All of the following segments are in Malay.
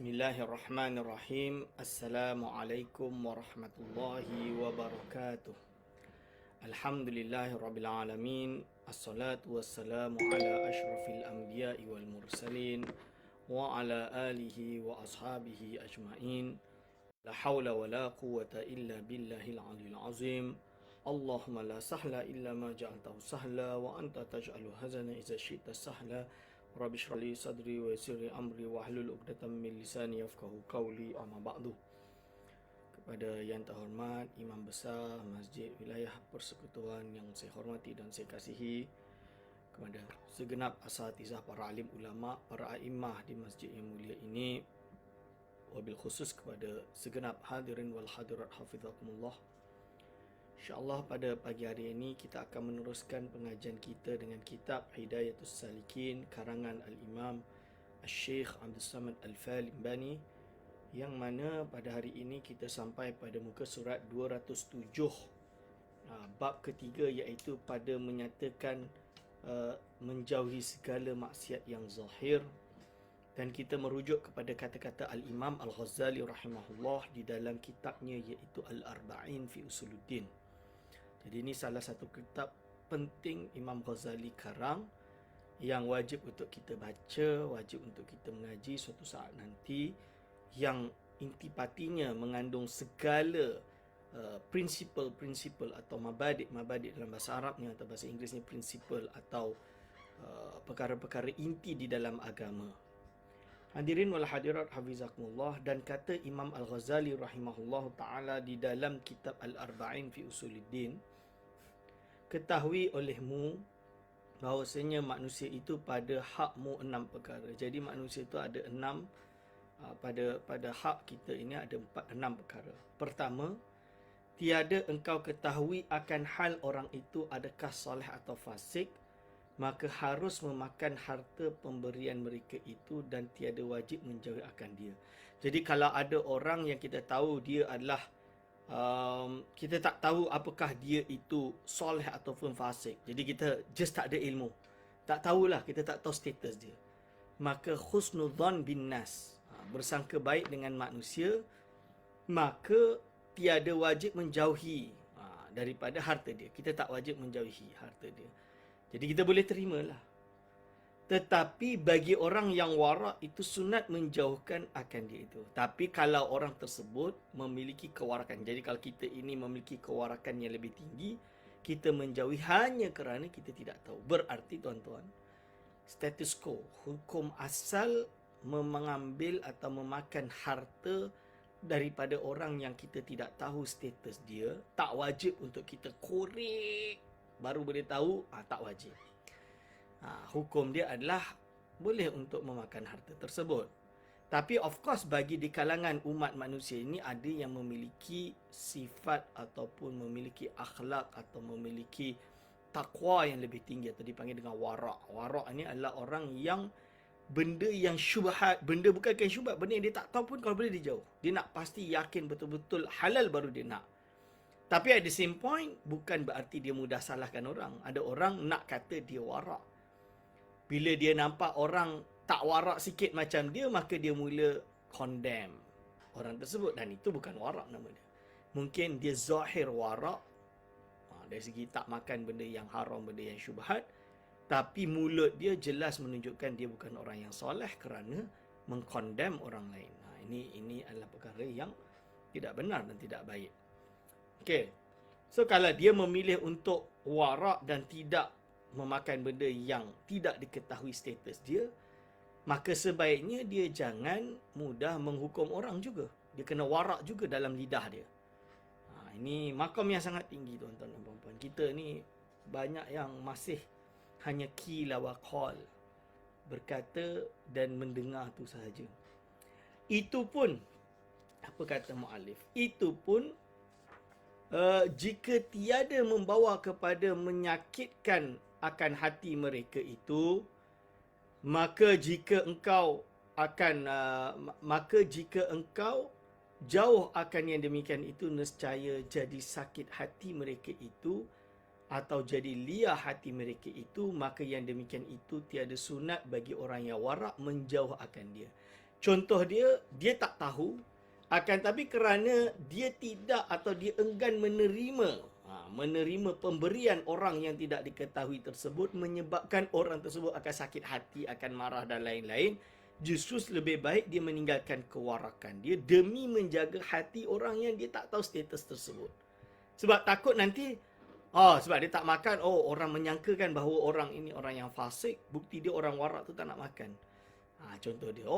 Bismillahirrahmanirrahim. Assalamualaikum warahmatullahi wabarakatuh. Alhamdulillahirrabbilalamin. Assalatu wassalamu ala ashrafil anbiya'i wal mursalin wa ala alihi wa ashabihi ajma'in. La hawla wa la quwwata illa billahil aliyil azim. Allahumma la sahla illa ma ja'altahu sahla wa anta taj'alu hazana iza syi'ta sahla. Rabbi shrah li sadri wa yassir li amri wahlul 'uqdatam min lisani yafqahu qawli, amma ba'du. Kepada yang terhormat Imam Besar Masjid Wilayah Persekutuan yang saya hormati dan saya kasihi, kepada segenap asatizah, para alim ulama, para a'immah di masjid yang mulia ini, wabil khusus kepada segenap hadirin wal hadirat hafizakumullah. InsyaAllah pada pagi hari ini kita akan meneruskan pengajian kita dengan kitab Hidayatus Salikin karangan Al-Imam Al-Syekh Abdul Samad Al-Falimbani, yang mana pada hari ini kita sampai pada muka surat 207, bab ketiga, iaitu pada menyatakan menjauhi segala maksiat yang zahir. Dan kita merujuk kepada kata-kata Al-Imam Al-Ghazali rahimahullah di dalam kitabnya iaitu Al-Arba'in fi Usuluddin. Jadi ini salah satu kitab penting Imam Ghazali karang yang wajib untuk kita baca, wajib untuk kita mengaji suatu saat nanti, yang intipatinya mengandung segala prinsipal atau mabadik dalam bahasa Arabnya atau bahasa Inggerisnya prinsipal atau perkara-perkara inti di dalam agama. Hadirin wal hadirat hafizakumullah, dan kata Imam Al-Ghazali rahimahullah ta'ala di dalam kitab Al-Arba'in fi Usuluddin, ketahui olehmu bahawasanya manusia itu pada hakmu 6 perkara. Jadi manusia itu ada 6, pada hak kita ini ada 6 perkara. Pertama, tiada engkau ketahui akan hal orang itu adakah soleh atau fasik, maka harus memakan harta pemberian mereka itu dan tiada wajib menjauhi akan dia. Jadi kalau ada orang yang kita tahu dia adalah kita tak tahu apakah dia itu soleh ataupun fasik, jadi kita just tak ada ilmu, tak tahulah, kita tak tahu status dia, maka husnudzan bin nas, bersangka baik dengan manusia, maka tiada wajib menjauhi daripada harta dia. Kita tak wajib menjauhi harta dia, jadi kita boleh terimalah. Tetapi bagi orang yang wara' itu sunat menjauhkan akan dia itu. Tapi kalau orang tersebut memiliki kewarakan, jadi kalau kita ini memiliki kewarakan yang lebih tinggi, kita menjauhi hanya kerana kita tidak tahu. Berarti tuan-tuan, status quo, hukum asal mengambil atau memakan harta daripada orang yang kita tidak tahu status dia, tak wajib untuk kita korek baru boleh tahu, tak wajib. Hukum dia adalah boleh untuk memakan harta tersebut. Tapi of course bagi di kalangan umat manusia ini ada yang memiliki sifat ataupun memiliki akhlak atau memiliki takwa yang lebih tinggi atau dipanggil dengan wara'. Wara' ini adalah orang yang benda yang syubhat, benda bukankan syubhat, benda yang dia tak tahu pun kalau boleh dia jauh. Dia nak pasti yakin betul-betul halal baru dia nak. Tapi at the same point, bukan berarti dia mudah salahkan orang. Ada orang nak kata dia wara'. Bila dia nampak orang tak warak sikit macam dia, maka dia mula condemn orang tersebut. Dan itu bukan warak nama dia. Mungkin dia zahir warak, dari segi tak makan benda yang haram, benda yang syubhat. Tapi mulut dia jelas menunjukkan dia bukan orang yang soleh kerana mengkondem orang lain. Ini adalah perkara yang tidak benar dan tidak baik. Okay. So kalau dia memilih untuk warak dan tidak memakan benda yang tidak diketahui status dia, maka sebaiknya dia jangan mudah menghukum orang juga. Dia kena warak juga dalam lidah dia. Ini makam yang sangat tinggi tuan-tuan dan puan-puan. Kita ni banyak yang masih hanya qila wa qal, berkata dan mendengar tu sahaja. Itu pun, apa kata muallif, itu pun jika tiada membawa kepada menyakitkan akan hati mereka itu, maka jika engkau jauh akan yang demikian itu, nescaya jadi sakit hati mereka itu atau jadi liar hati mereka itu, maka yang demikian itu tiada sunat bagi orang yang warak menjauh akan dia. Contoh dia, dia tak tahu, akan tapi kerana dia tidak atau dia enggan menerima pemberian orang yang tidak diketahui tersebut, menyebabkan orang tersebut akan sakit hati, akan marah dan lain-lain. Justru lebih baik dia meninggalkan kewarakan dia demi menjaga hati orang yang dia tak tahu status tersebut. Sebab takut nanti, sebab dia tak makan, orang menyangkakan bahawa orang ini orang yang fasik, bukti dia orang warak tu tak nak makan. Contoh dia,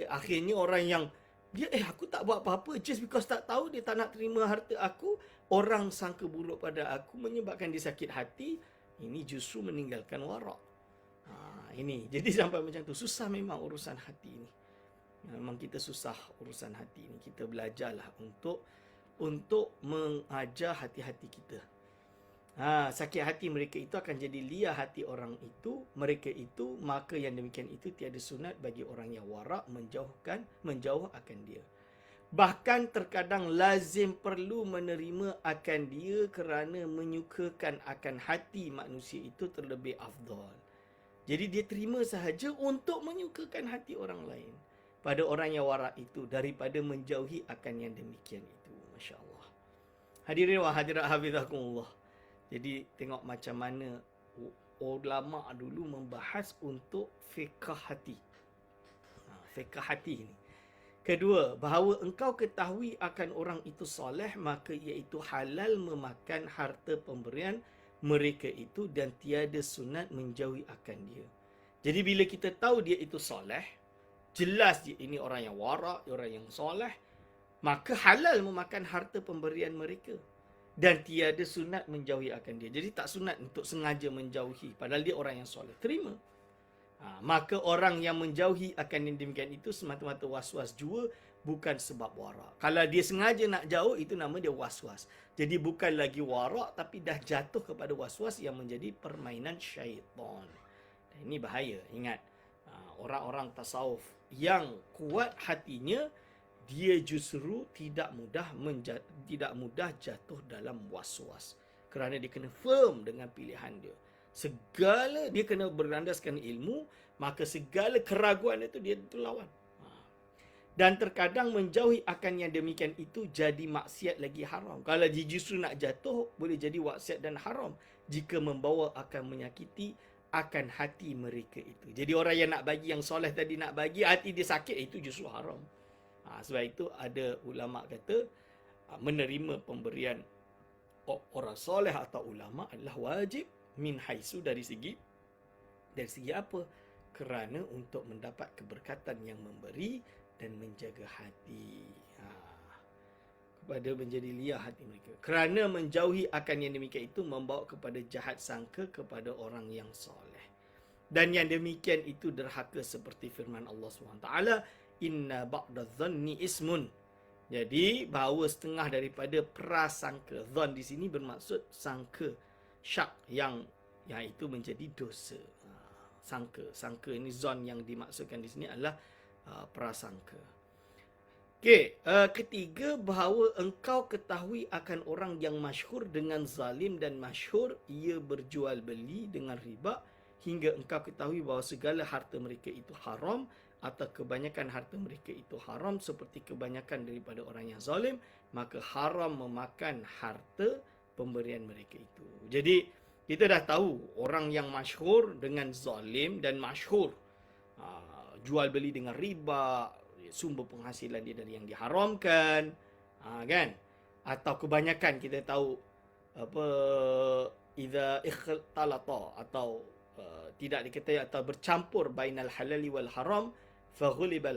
akhirnya orang yang dia, aku tak buat apa-apa, just because tak tahu dia tak nak terima harta aku, orang sangka buruk pada aku, menyebabkan dia sakit hati, ini justru meninggalkan warak. Ini, jadi sampai macam tu, susah memang urusan hati ini. Memang kita susah urusan hati ini. Kita belajarlah untuk mengajar hati-hati kita. Sakit hati mereka itu akan jadi liar hati orang itu, mereka itu, maka yang demikian itu tiada sunat bagi orang yang warak menjauh akan dia. Bahkan terkadang lazim perlu menerima akan dia kerana menyukakan akan hati manusia itu terlebih afdal. Jadi dia terima sahaja untuk menyukakan hati orang lain pada orang yang warak itu daripada menjauhi akan yang demikian itu. Masya Allah. Hadirin wa hadirat hafizakumullah. Jadi tengok macam mana ulama dulu membahas untuk fiqh hati. Fiqh hati ini. Kedua, bahawa engkau ketahui akan orang itu soleh, maka iaitu halal memakan harta pemberian mereka itu dan tiada sunat menjauhi akan dia. Jadi bila kita tahu dia itu soleh, jelas dia ini orang yang warak, orang yang soleh, maka halal memakan harta pemberian mereka. Dan tiada sunat menjauhi akan dia. Jadi tak sunat untuk sengaja menjauhi. Padahal dia orang yang soleh. Terima. Maka orang yang menjauhi akan yang demikian itu semata-mata was-was jua, bukan sebab warak. Kalau dia sengaja nak jauh, itu nama dia was-was. Jadi bukan lagi warak, tapi dah jatuh kepada was-was yang menjadi permainan syaitan. Dan ini bahaya. Ingat, orang-orang tasawuf yang kuat hatinya, dia justru tidak mudah jatuh dalam was-was. Kerana dia kena firm dengan pilihan dia. Segala dia kena berlandaskan ilmu, maka segala keraguan itu dia lawan. Dan terkadang menjauhi akan yang demikian itu jadi maksiat lagi haram. Kalau dia justru nak jatuh, boleh jadi maksiat dan haram jika membawa akan menyakiti akan hati mereka itu. Jadi orang yang nak bagi, yang soleh tadi nak bagi, hati dia sakit, itu justru haram. Sebab itu ada ulama kata menerima pemberian orang soleh atau ulama adalah wajib min haisu dari segi apa? Kerana untuk mendapat keberkatan yang memberi dan menjaga hati. Kepada menjadi liar hati mereka. Kerana menjauhi akan yang demikian itu membawa kepada jahat sangka kepada orang yang soleh. Dan yang demikian itu derhaka seperti firman Allah SWT. Inna ba'da dhanni ismun. Jadi bahawa setengah daripada prasangka. Dhan di sini bermaksud sangka, syak yang itu menjadi dosa. Sangka ini zon yang dimaksudkan di sini adalah prasangka. Okey, ketiga, bahawa engkau ketahui akan orang yang masyhur dengan zalim dan masyhur ia berjual beli dengan riba, hingga engkau ketahui bahawa segala harta mereka itu haram atau kebanyakan harta mereka itu haram seperti kebanyakan daripada orang yang zalim, maka haram memakan harta pemberian mereka itu. Jadi kita dah tahu orang yang masyhur dengan zalim dan masyhur jual beli dengan riba, sumber penghasilan dia dari yang diharamkan, kan? Atau kebanyakan kita tahu apa, idza ikhtalata, atau tidak diketahui atau bercampur bainal halali wal haram, fa ghulibal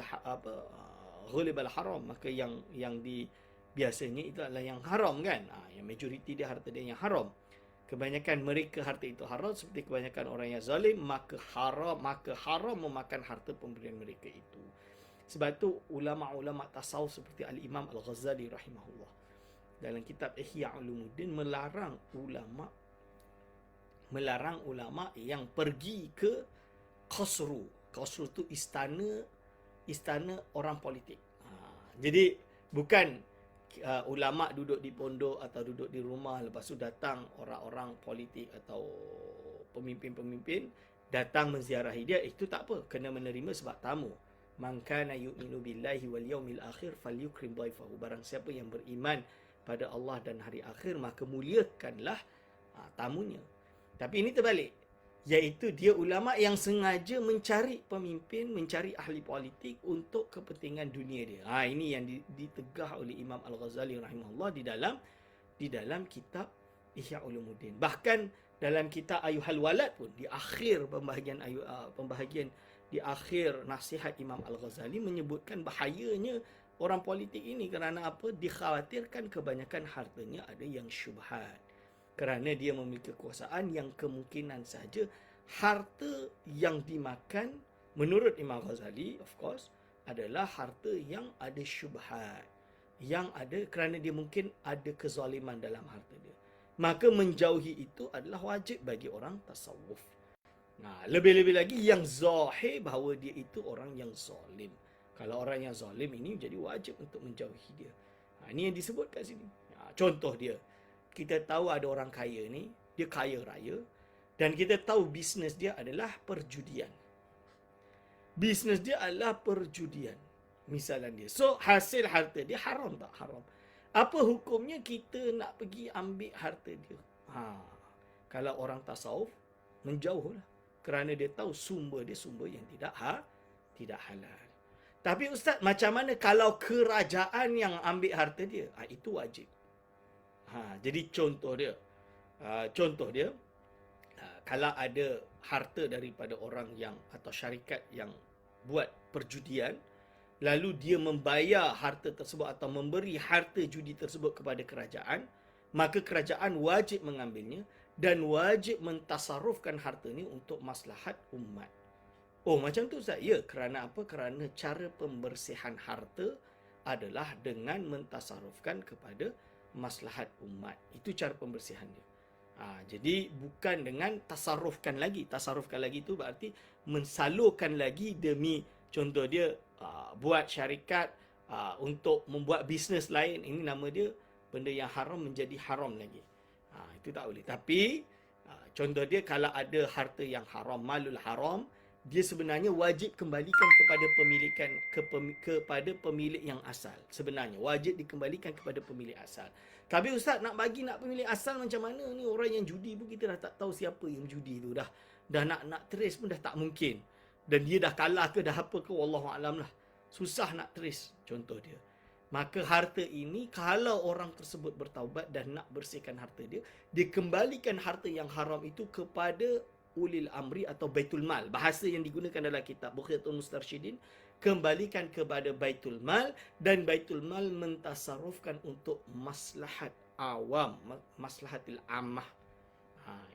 haram, maka yang di biasanya itu adalah yang haram, kan? Yang majoriti dia harta dia yang haram. Kebanyakan mereka harta itu haram seperti kebanyakan orang yang zalim, maka haram memakan harta pemberian mereka itu. Sebab itu ulama-ulama tasawuf seperti Al-Imam Al-Ghazali rahimahullah dalam kitab Ihya Ulumuddin melarang ulama yang pergi ke qasru. Qasru itu istana orang politik. Jadi bukan ulama duduk di pondok atau duduk di rumah, lepas tu datang orang-orang politik atau pemimpin-pemimpin datang menziarahi dia. Itu tak apa, kena menerima sebab tamu. Man kana yu'minu billahi wal yaumil akhir falyukrim dhaifahu. Barang siapa yang beriman pada Allah dan hari akhir, maka muliakanlah tamunya. Tapi ini terbalik, iaitu dia ulama yang sengaja mencari pemimpin, mencari ahli politik untuk kepentingan dunia dia. Ini yang ditegah oleh Imam Al-Ghazali rahimahullah di dalam kitab Ihya Ulumuddin. Bahkan dalam kitab Ayuhal Walad pun, di akhir pembahagian di akhir nasihat Imam Al-Ghazali menyebutkan bahayanya orang politik ini. Kerana apa? Dikhawatirkan kebanyakan hartanya ada yang syubhat. Kerana dia memiliki kekuasaan yang kemungkinan saja harta yang dimakan menurut Imam Ghazali, of course, adalah harta yang ada syubhat. Yang ada kerana dia mungkin ada kezaliman dalam harta dia. Maka menjauhi itu adalah wajib bagi orang tasawuf. Lebih-lebih lagi yang zahir bahawa dia itu orang yang zalim. Kalau orang yang zalim ini jadi wajib untuk menjauhi dia. Ini yang disebut kat sini. Contoh dia, kita tahu ada orang kaya ni, dia kaya raya, dan kita tahu bisnes dia adalah perjudian. Bisnes dia adalah perjudian, misalan dia. So, hasil harta dia haram tak? Haram. Apa hukumnya kita nak pergi ambil harta dia? Kalau orang tasawuf, menjauhlah. Kerana dia tahu sumber dia sumber yang tidak halal. Tapi Ustaz, macam mana kalau kerajaan yang ambil harta dia? Itu wajib. Jadi contoh dia, kalau ada harta daripada orang yang atau syarikat yang buat perjudian, lalu dia membayar harta tersebut atau memberi harta judi tersebut kepada kerajaan, maka kerajaan wajib mengambilnya dan wajib mentasarrufkan harta ni untuk maslahat umat. Oh, macam tu Ustaz? Ya, kerana apa? Kerana cara pembersihan harta adalah dengan mentasarrufkan kepada maslahat umat. Itu cara pembersihan dia. Jadi bukan dengan tasarrufkan lagi. Tasarrufkan lagi itu berarti mensalurkan lagi demi, contoh dia buat syarikat untuk membuat bisnes lain. Ini nama dia benda yang haram menjadi haram lagi. Itu tak boleh. Tapi contoh dia, kalau ada harta yang haram, malul haram, dia sebenarnya wajib kembalikan kepada kepada pemilik yang asal. Sebenarnya wajib dikembalikan kepada pemilik asal. Tapi Ustaz, nak pemilik asal macam mana ni? Orang yang judi pun kita dah tak tahu siapa yang judi tu dah. Dah nak trace pun dah tak mungkin. Dan dia dah kalah ke dah apa ke, wallahu alam lah. Susah nak trace, contoh dia. Maka harta ini, kalau orang tersebut bertaubat dan nak bersihkan harta dia, dikembalikan harta yang haram itu kepada ulil amri atau baitul mal. Bahasa yang digunakan dalam kitab Bukhiyatul Mustarsyidin, kembalikan kepada baitul mal, dan baitul mal mentasarrufkan untuk maslahat awam, maslahatil ammah.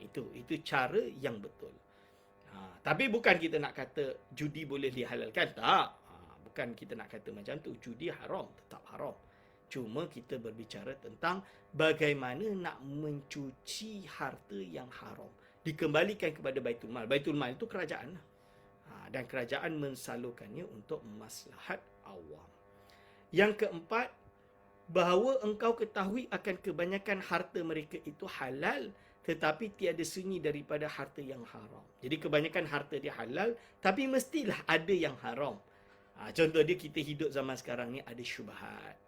Itu cara yang betul. Tapi bukan kita nak kata judi boleh dihalalkan, tak. Bukan kita nak kata macam tu. Judi haram, tetap haram. Cuma kita berbicara tentang bagaimana nak mencuci harta yang haram. Dikembalikan kepada Baitul Mal. Baitul Mal itu kerajaan. Dan kerajaan mensalurkannya untuk maslahat awam. Yang keempat, bahawa engkau ketahui akan kebanyakan harta mereka itu halal, tetapi tiada sunyi daripada harta yang haram. Jadi kebanyakan harta dia halal, tapi mestilah ada yang haram. Contoh dia, kita hidup zaman sekarang ni ada syubhat.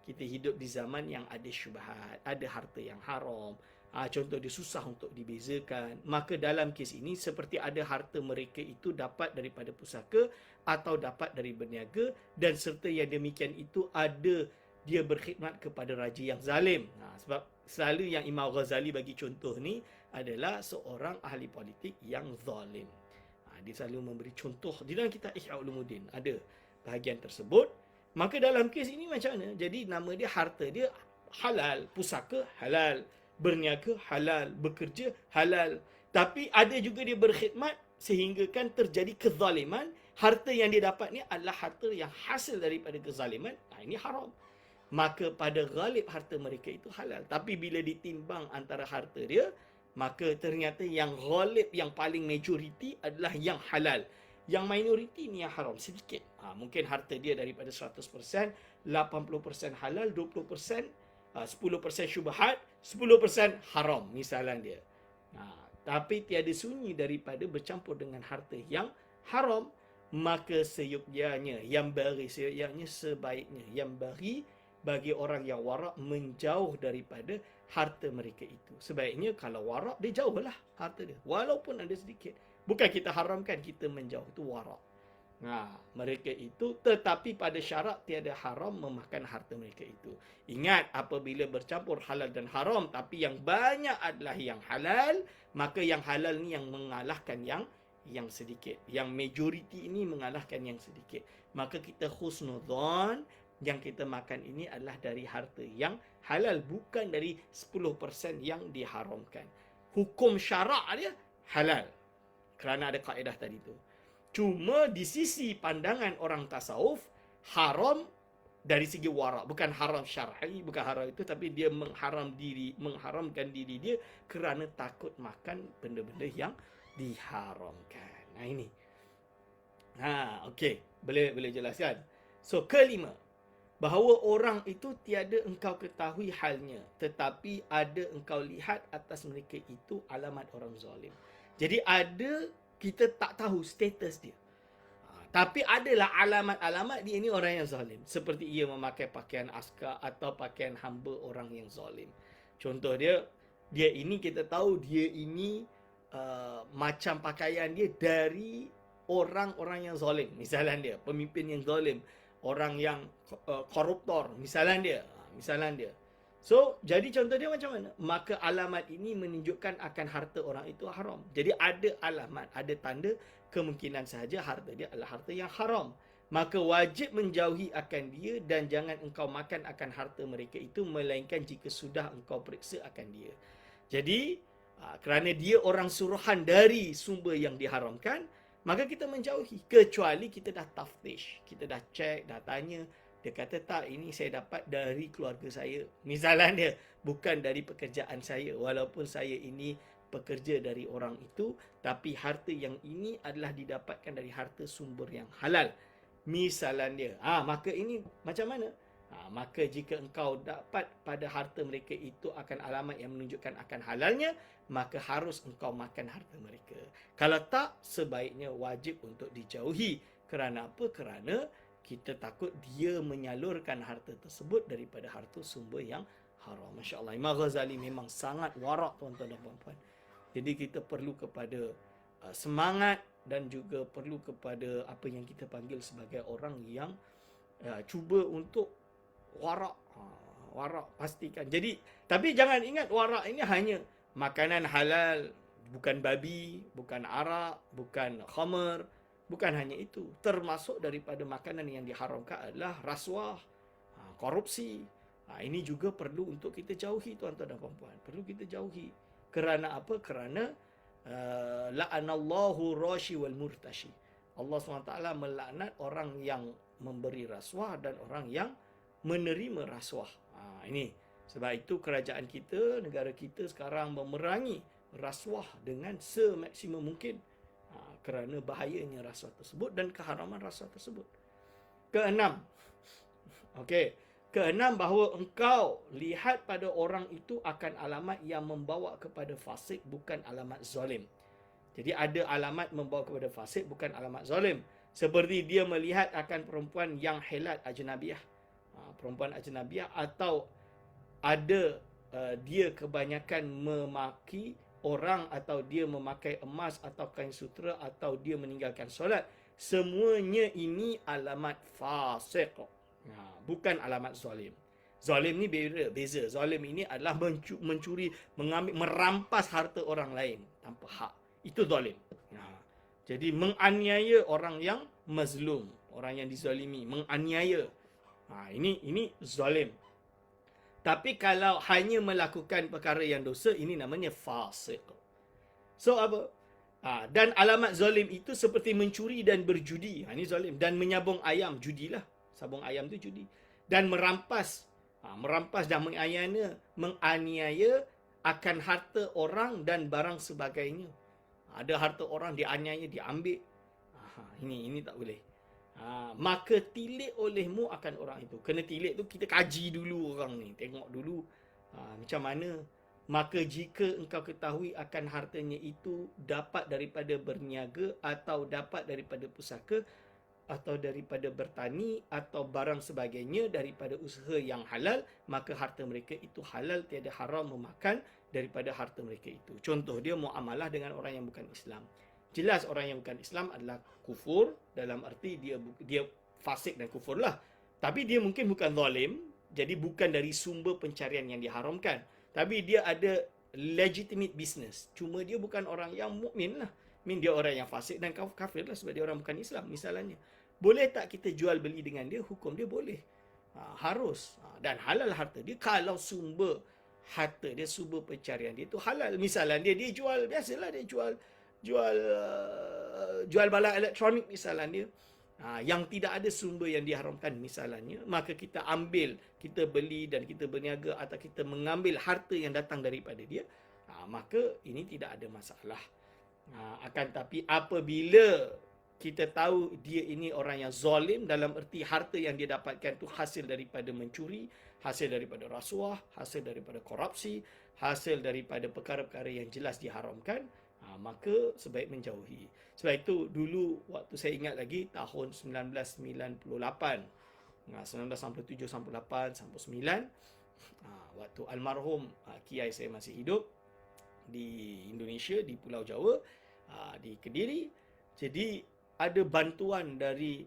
Kita hidup di zaman yang ada syubhat, ada harta yang haram. Contoh dia susah untuk dibezakan. Maka dalam kes ini, seperti ada harta mereka itu dapat daripada pusaka atau dapat dari berniaga, dan serta yang demikian itu ada dia berkhidmat kepada raja yang zalim. Sebab selalu yang Imam Ghazali bagi contoh ni adalah seorang ahli politik yang zalim. Dia selalu memberi contoh di dalam kitab Ihya Ulumuddin, ada bahagian tersebut. Maka dalam kes ini macam mana? Jadi nama dia, harta dia halal, pusaka halal, berniaga halal, bekerja halal. Tapi ada juga dia berkhidmat sehingga kan terjadi kezaliman. Harta yang dia dapat ni adalah harta yang hasil daripada kezaliman. Ini haram. Maka pada ghalib harta mereka itu halal. Tapi bila ditimbang antara harta dia, maka ternyata yang ghalib, yang paling majoriti adalah yang halal. Yang minoriti ni yang haram, sedikit. Mungkin harta dia daripada 100%, 80% halal, 20%, 10% syubhat, 10% haram, misalan dia. Tapi tiada sunyi daripada bercampur dengan harta yang haram. maka seyuknyanya, yang bari seyuknyanya sebaiknya, yang bari bagi orang yang warak menjauh daripada harta mereka itu. Sebaiknya kalau warak, dia jauhlah harta dia, walaupun ada sedikit. Bukan kita haramkan kita menjauh, itu warak. Mereka itu, tetapi pada syarat tiada haram memakan harta mereka itu. Ingat, apabila bercampur halal dan haram, tapi yang banyak adalah yang halal, maka yang halal ni yang mengalahkan yang sedikit. Yang majoriti ini mengalahkan yang sedikit. Maka kita husnudzon, yang kita makan ini adalah dari harta yang halal, bukan dari 10% yang diharamkan. Hukum syarak dia halal, kerana ada kaedah tadi tu. Cuma di sisi pandangan orang tasawuf, haram dari segi warak. Bukan haram syar'i, bukan haram itu, tapi dia mengharamkan diri dia kerana takut makan benda-benda yang diharamkan. Ini. Okey. Boleh jelaskan? So, kelima, bahawa orang itu tiada engkau ketahui halnya, tetapi ada engkau lihat atas mereka itu alamat orang zalim. Jadi ada, kita tak tahu status dia. Tapi adalah alamat-alamat dia ni orang yang zalim. Seperti ia memakai pakaian askar atau pakaian hamba orang yang zalim. Contoh dia ini kita tahu dia ini macam pakaian dia dari orang-orang yang zalim. Misalnya dia pemimpin yang zalim, orang yang koruptor, misalnya dia. So, jadi contoh dia macam mana? Maka alamat ini menunjukkan akan harta orang itu haram. Jadi ada alamat, ada tanda kemungkinan sahaja harta dia adalah harta yang haram. Maka wajib menjauhi akan dia dan jangan engkau makan akan harta mereka itu, melainkan jika sudah engkau periksa akan dia. Jadi, kerana dia orang suruhan dari sumber yang diharamkan, maka kita menjauhi. Kecuali kita dah taftish, kita dah cek, dah tanya. Dia kata, tak, ini saya dapat dari keluarga saya. Misalnya dia, bukan dari pekerjaan saya. Walaupun saya ini pekerja dari orang itu, tapi harta yang ini adalah didapatkan dari harta sumber yang halal. Misalnya dia. Maka ini macam mana? Maka jika engkau dapat pada harta mereka itu akan alamat yang menunjukkan akan halalnya, maka harus engkau makan harta mereka. Kalau tak, sebaiknya wajib untuk dijauhi. Kerana apa? Kerana kita takut dia menyalurkan harta tersebut daripada harta sumber yang haram. Masya Allah, Imam Ghazali memang sangat warak, tuan-tuan dan puan-puan. Jadi kita perlu kepada semangat dan juga perlu kepada apa yang kita panggil sebagai orang yang cuba untuk warak. Warak, pastikan. Jadi, tapi jangan ingat warak ini hanya makanan halal, bukan babi, bukan arak, bukan khamar. Bukan hanya itu, termasuk daripada makanan yang diharamkan adalah rasuah, korupsi. Ini juga perlu untuk kita jauhi, tuan-tuan dan puan-puan. Perlu kita jauhi. Kerana apa? Kerana la'anallahu rashi wal murtashi. Allah SWT melaknat orang yang memberi rasuah dan orang yang menerima rasuah. Ini. Sebab itu kerajaan kita, negara kita sekarang memerangi rasuah dengan semaksimum mungkin. Kerana bahayanya rasuah tersebut dan keharaman rasuah tersebut. Keenam. Keenam, bahawa engkau lihat pada orang itu akan alamat yang membawa kepada fasik, bukan alamat zalim. Jadi ada alamat membawa kepada fasik, bukan alamat zalim. Seperti dia melihat akan perempuan yang hilat ajnabiah. Perempuan ajnabiah, atau ada dia kebanyakan memaki orang, atau dia memakai emas atau kain sutera, atau dia meninggalkan solat. Semuanya ini alamat fasik, bukan alamat zalim. Zalim ni beza. Zalim ini adalah mencuri, mengambil, merampas harta orang lain tanpa hak. Itu zalim. Jadi menganiaya orang yang mazlum, orang yang dizalimi, menganiaya. Ini zalim. Tapi kalau hanya melakukan perkara yang dosa, ini namanya fasik. So apa? Dan alamat zalim itu seperti mencuri dan berjudi. Ini zalim. Dan menyabung ayam, judilah. Sabung ayam itu judi. Dan merampas. Merampas dan menganiaya akan harta orang dan barang sebagainya. Ada harta orang dianiaya, diambil. Ini tak boleh. Maka tilik olehmu akan orang itu. Kena tilik tu kita kaji dulu orang ni, tengok dulu macam mana. Maka jika engkau ketahui akan hartanya itu dapat daripada berniaga atau dapat daripada pusaka, atau daripada bertani atau barang sebagainya daripada usaha yang halal, maka harta mereka itu halal, tiada haram memakan daripada harta mereka itu. Contoh dia muamalah dengan orang yang bukan Islam. Jelas orang yang bukan Islam adalah kufur, dalam arti dia fasik dan kufur lah. Tapi dia mungkin bukan zalim, jadi bukan dari sumber pencarian yang diharamkan. Tapi dia ada legitimate business. Cuma dia bukan orang yang mukmin lah. Dia orang yang fasik dan kafir lah sebab dia orang bukan Islam misalnya. Boleh tak kita jual beli dengan dia? Hukum dia boleh. Harus. Dan halal harta dia kalau sumber harta dia, sumber pencarian dia itu halal. Misalnya dia jual, biasalah dia jual barang elektronik misalnya dia. Yang tidak ada sumber yang diharamkan misalnya, maka kita ambil, kita beli dan kita berniaga atau kita mengambil harta yang datang daripada dia, maka ini tidak ada masalah. Akan tapi apabila kita tahu dia ini orang yang zalim, dalam erti harta yang dia dapatkan itu hasil daripada mencuri, hasil daripada rasuah, hasil daripada korupsi, hasil daripada perkara-perkara yang jelas diharamkan, maka sebaik menjauhi. Sebab itu dulu waktu saya ingat lagi tahun 1998, 1997 sampai 8 sampai 9, waktu almarhum kiai saya masih hidup di Indonesia, di Pulau Jawa, di Kediri. Jadi ada bantuan dari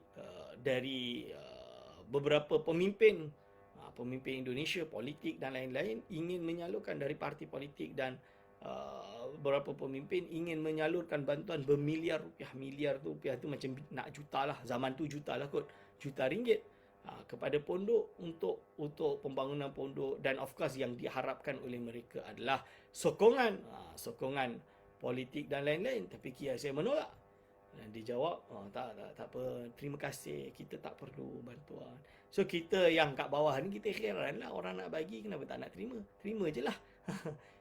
beberapa pemimpin Indonesia, politik dan lain-lain ingin menyalurkan dari parti politik dan beberapa pemimpin ingin menyalurkan bantuan bermiliar rupiah. Miliar tu rupiah tu macam nak juta lah. Zaman tu juta lah kot. Juta ringgit kepada pondok untuk pembangunan pondok, dan of course yang diharapkan oleh mereka adalah sokongan politik dan lain-lain. Tapi kiai saya menolak. Dan dia jawab, tak apa, terima kasih, kita tak perlu bantuan. So kita yang kat bawah ni kita heran lah, orang nak bagi kenapa tak nak terima. Terima je lah.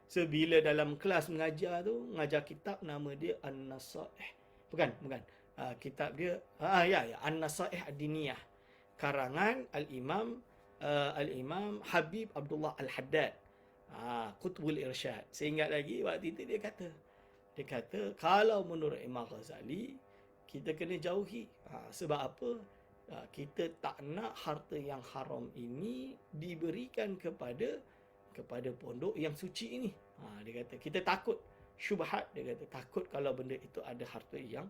So bila dalam kelas mengajar tu, mengajar kitab nama dia An-Nasaih. Bukan. Kitab dia An-Nasaih Ad-Diniyah. Karangan Al-Imam Habib Abdullah Al-Haddad. Qutbul Irsyad. Saya ingat lagi waktu itu dia kata kalau menurut Imam Ghazali kita kena jauhi. Sebab apa? Kita tak nak harta yang haram ini diberikan kepada pondok yang suci ini. Dia kata kita takut syubhat, dia kata takut kalau benda itu ada harta yang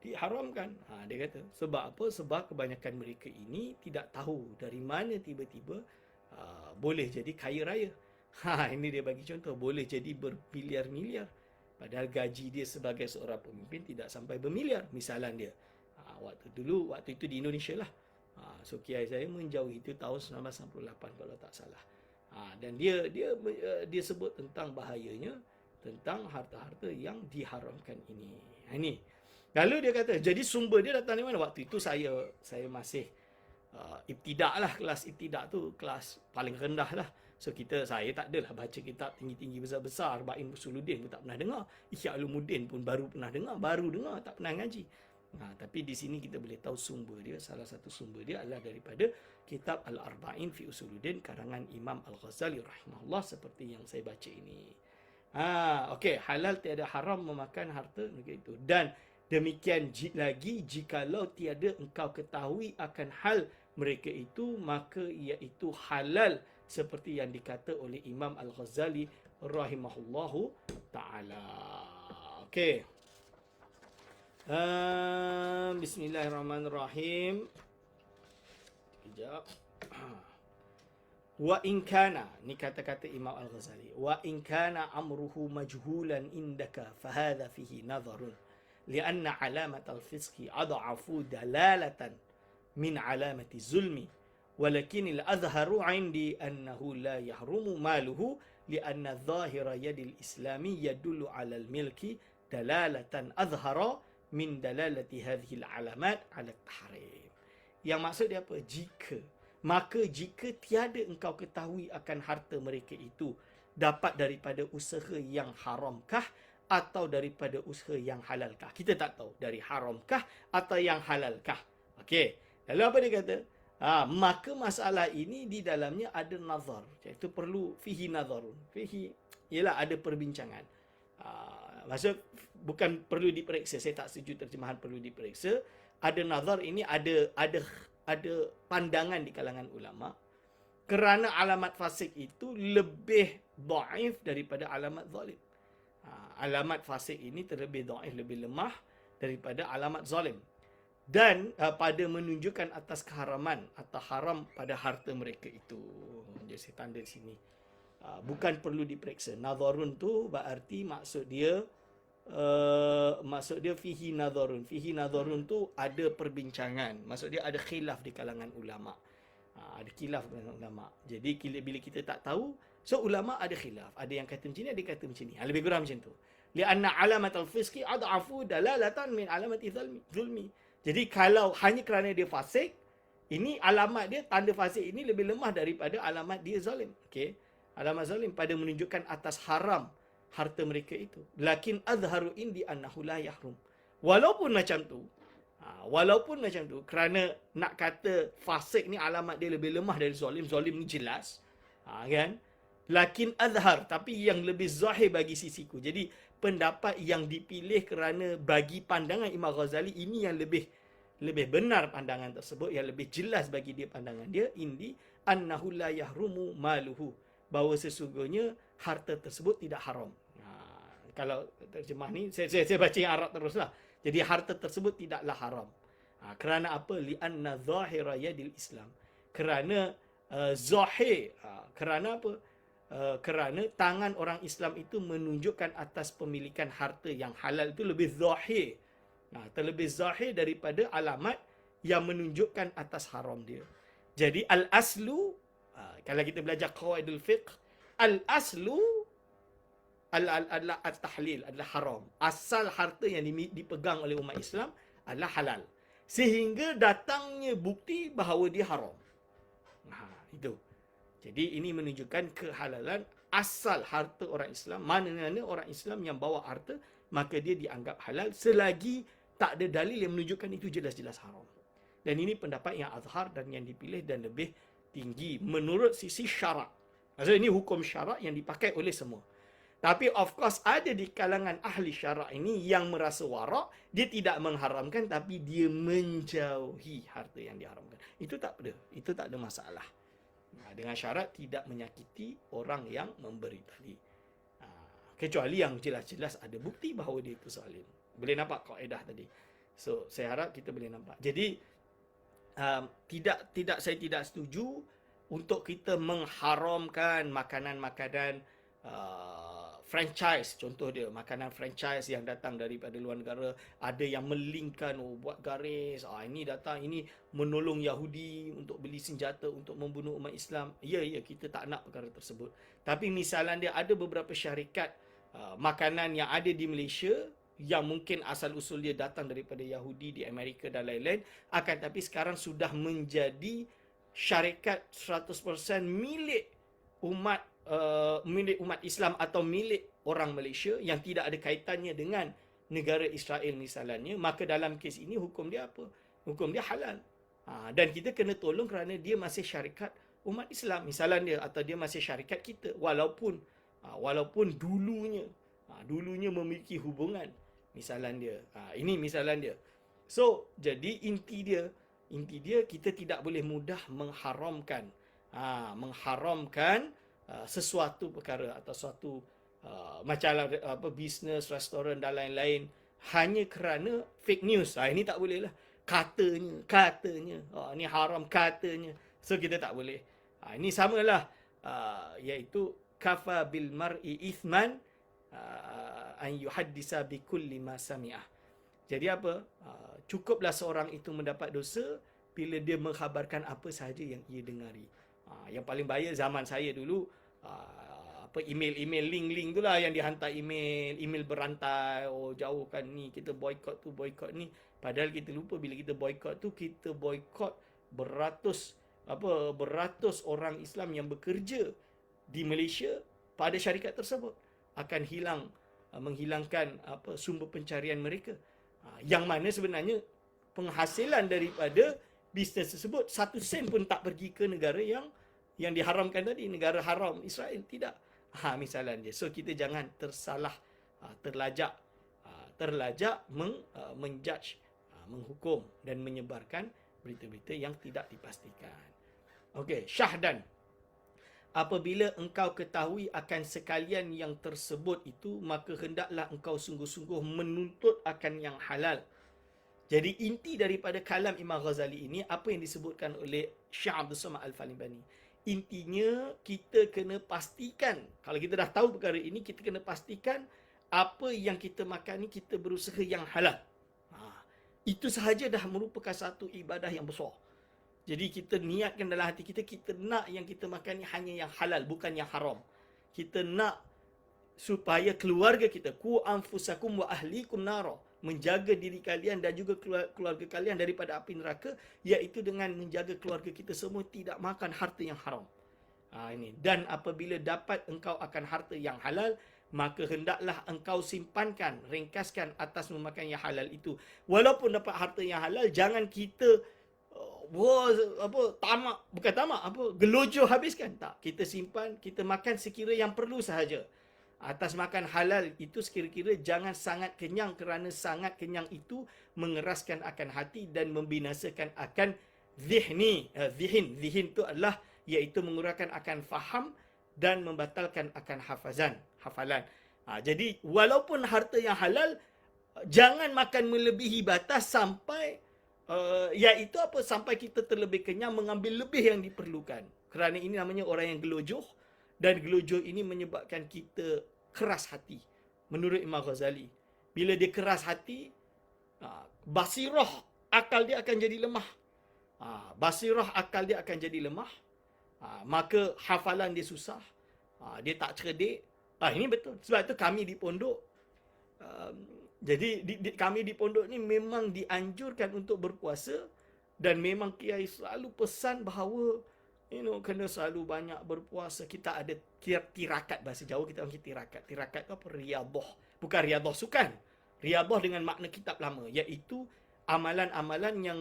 diharamkan. Dia kata sebab apa? Sebab kebanyakan mereka ini tidak tahu dari mana tiba-tiba boleh jadi kaya raya. Ini dia bagi contoh, boleh jadi bermiliar-miliar. Padahal gaji dia sebagai seorang pemimpin tidak sampai bermiliar misalan dia. Waktu itu di Indonesia lah. So kiai saya menjauhi itu tahun 1998 kalau tak salah. Dan dia sebut tentang bahayanya tentang harta-harta yang diharamkan ini. Ini. Lalu dia kata, jadi sumber dia datang dari mana? Waktu itu saya masih ibtidak lah, kelas ibtidak tu kelas paling rendah lah. So saya tak adalah baca kitab tinggi-tinggi besar-besar, Arba'in Usuluddin pun tak pernah dengar. Ihya Ulumuddin pun baru dengar, tak pernah ngaji. Tapi di sini kita boleh tahu sumber dia, salah satu sumber dia adalah daripada kitab Al-Arba'in fi Usuluddin karangan Imam Al-Ghazali rahimahullah seperti yang saya baca ini. Okey, halal tiada haram memakan harta begitu. Dan demikian lagi jikalau tiada engkau ketahui akan hal mereka itu, maka iaitu halal seperti yang dikata oleh Imam Al-Ghazali rahimahullahu ta'ala. Okey. Bismillahirrahmanirrahim. Sekejap. Wa in kana, ni kata-kata Imam Al-Ghazali. Wa in kana amruhu majhulan indaka fahadha fihi nadharun. Lianna alamat al-fisqi ad'afu dalalatan min alamati zulmi. Walakin al-azharu 'indi annahu la yahrumu maluhu lianna dhahira yadil islami yadullu 'ala al-milki dalalatan azhara min dalalati hadhihi al-alamat 'ala at-tahrim. Yang maksud dia apa? Jika tiada engkau ketahui akan harta mereka itu dapat daripada usaha yang haramkah atau daripada usaha yang halalkah. Kita tak tahu dari haramkah atau yang halalkah. Okey. Lalu apa dia kata? Maka masalah ini di dalamnya ada nazar, iaitu perlu fihi nazarun. Fihi ialah ada perbincangan. Maksud bukan perlu diperiksa, saya tak setuju terjemahan perlu diperiksa. ada nazar ini, ada pandangan di kalangan ulama, kerana alamat fasik itu lebih dhaif daripada alamat zalim. Alamat fasik ini terlebih dhaif, lebih lemah daripada alamat zalim. Dan pada menunjukkan atas keharaman atau haram pada harta mereka itu. Jadi saya tanda di sini. Bukan perlu diperiksa. Nazarun tu berarti maksud dia fihi nazarun. Fihi nazarun tu ada perbincangan. Maksud dia ada khilaf di kalangan ulama. Ada khilaf di kalangan ulama. Jadi bila kita tak tahu, so ulama ada khilaf. Ada yang kata macam ni, ada yang kata macam ni. Lebih kurang macam tu. Lianna alamat al-fisqi ad'afu dalalatan min alamati zulmi. Jadi kalau hanya kerana dia fasik, ini alamat dia, tanda fasik ini lebih lemah daripada alamat dia zalim. Okey. Alamat zalim pada menunjukkan atas haram harta mereka itu. Lakin azharu indi annahu la yahrum. Walaupun macam tu, kerana nak kata fasik ni alamat dia lebih lemah dari zalim, zalim ni jelas. Kan? Lakin azhar, tapi yang lebih zahir bagi sisiku. Jadi pendapat yang dipilih kerana bagi pandangan Imam Ghazali ini yang lebih benar pandangan tersebut, yang lebih jelas bagi dia pandangan dia, indi annahu la yahrumu maluhu, bahawa sesungguhnya harta tersebut tidak haram. Kalau terjemah ni saya baca yang Arab teruslah. Jadi harta tersebut tidaklah haram. Kerana apa? Li'anna zahira yadil Islam. Kerana zahir, kerana apa? Kerana tangan orang Islam itu menunjukkan atas pemilikan harta yang halal itu lebih zahir. Terlebih zahir daripada alamat yang menunjukkan atas haram dia. Jadi al-aslu, kalau kita belajar qawaidul fiqh, al-aslu adalah at-tahlil, adalah haram. Asal harta yang dipegang oleh umat Islam adalah halal. Sehingga datangnya bukti bahawa dia haram. Itu. Jadi ini menunjukkan kehalalan asal harta orang Islam. Mana-mana orang Islam yang bawa harta, maka dia dianggap halal selagi tak ada dalil yang menunjukkan itu jelas-jelas haram. Dan ini pendapat yang azhar dan yang dipilih dan lebih tinggi menurut sisi syarak. Maksudnya ini hukum syarak yang dipakai oleh semua. Tapi of course ada di kalangan ahli syarak ini yang merasa warak, dia tidak mengharamkan tapi dia menjauhi harta yang diharamkan. Itu tak ada. Itu tak ada masalah. Dengan syarat tidak menyakiti orang yang memberi tadi. Kecuali yang jelas-jelas ada bukti bahawa dia itu zalim. Boleh nampak kaedah tadi. So, saya harap kita boleh nampak. Jadi, saya tidak setuju untuk kita mengharamkan makanan-makanan franchise. Contoh dia, makanan franchise yang datang daripada luar negara. Ada yang melingkan, buat garis. Ini datang, ini menolong Yahudi untuk beli senjata untuk membunuh umat Islam. Ya, kita tak nak perkara tersebut. Tapi misalnya dia ada beberapa syarikat makanan yang ada di Malaysia yang mungkin asal-usul dia datang daripada Yahudi di Amerika dan lain-lain. Akan tapi sekarang sudah menjadi syarikat 100% milik umat Islam atau milik orang Malaysia yang tidak ada kaitannya dengan negara Israel misalnya, maka dalam kes ini hukum dia apa? Hukum dia halal. Dan kita kena tolong kerana dia masih syarikat umat Islam misalnya dia, atau dia masih syarikat kita walaupun dulunya memiliki hubungan misalnya dia. Ini misalnya dia. So, jadi inti dia kita tidak boleh mudah mengharamkan sesuatu perkara atau suatu macam bisnes, restoran dan lain-lain hanya kerana fake news. Ini tak boleh lah. Katanya. Ini haram katanya. So kita tak boleh. Ini samalah iaitu kafa bil mar'i ithman an yuhaddisa bi kulli ma sami'ah. Jadi apa? Cukuplah seorang itu mendapat dosa bila dia mengkhabarkan apa sahaja yang ia dengari. Yang paling bahaya zaman saya dulu, email link tu lah yang dihantar email berantai, jauhkan ni, kita boycott tu, boycott ni. Padahal kita lupa bila kita boycott tu, kita boycott beratus orang Islam yang bekerja di Malaysia pada syarikat tersebut akan menghilangkan sumber pencarian mereka. Yang mana sebenarnya penghasilan daripada bisnes tersebut 1 sen pun tak pergi ke negara yang diharamkan tadi, negara haram Israel, tidak. Misalnya dia. So kita jangan terlajak menjudge menghukum dan menyebarkan berita-berita yang tidak dipastikan. Okey, syahdan. Apabila engkau ketahui akan sekalian yang tersebut itu, maka hendaklah engkau sungguh-sungguh menuntut akan yang halal. Jadi inti daripada kalam Imam Ghazali ini, apa yang disebutkan oleh Syekh Abdul Samad Al-Falibani. Intinya, kita kena pastikan, kalau kita dah tahu perkara ini, kita kena pastikan apa yang kita makan ni kita berusaha yang halal. Itu sahaja dah merupakan satu ibadah yang besar. Jadi kita niatkan dalam hati kita, kita nak yang kita makan ni hanya yang halal, bukan yang haram. Kita nak supaya keluarga kita, ku anfusakum wa ahlikum nara, menjaga diri kalian dan juga keluarga kalian daripada api neraka, iaitu dengan menjaga keluarga kita semua tidak makan harta yang haram. Ini. Dan apabila dapat engkau akan harta yang halal, maka hendaklah engkau simpankan, ringkaskan atas memakan yang halal itu. Walaupun dapat harta yang halal, jangan kita gelojoh habiskan. Tak, kita simpan, kita makan sekira yang perlu sahaja. Atas makan halal itu sekira-kira jangan sangat kenyang, kerana sangat kenyang itu mengeraskan akan hati dan membinasakan akan zihin itu adalah iaitu mengurangkan akan faham dan membatalkan akan hafalan. Jadi walaupun harta yang halal, jangan makan melebihi batas sampai iaitu sampai kita terlebih kenyang mengambil lebih yang diperlukan. Kerana ini namanya orang yang gelojoh, dan gelojoh ini menyebabkan kita keras hati. Menurut Imam Ghazali, bila dia keras hati, basirah akal dia akan jadi lemah. Maka hafalan dia susah. Dia tak cerdik. Ini betul. Sebab itu kami di pondok, kami di pondok ni memang dianjurkan untuk berpuasa, dan memang kiai selalu pesan bahawa kena selalu banyak berpuasa. Kita ada tirakat, bahasa Jawa kita panggil tirakat. Tirakat tu apa? Riyadhah. Bukan riyadhah sukan. Riyadhah dengan makna kitab lama, iaitu amalan-amalan yang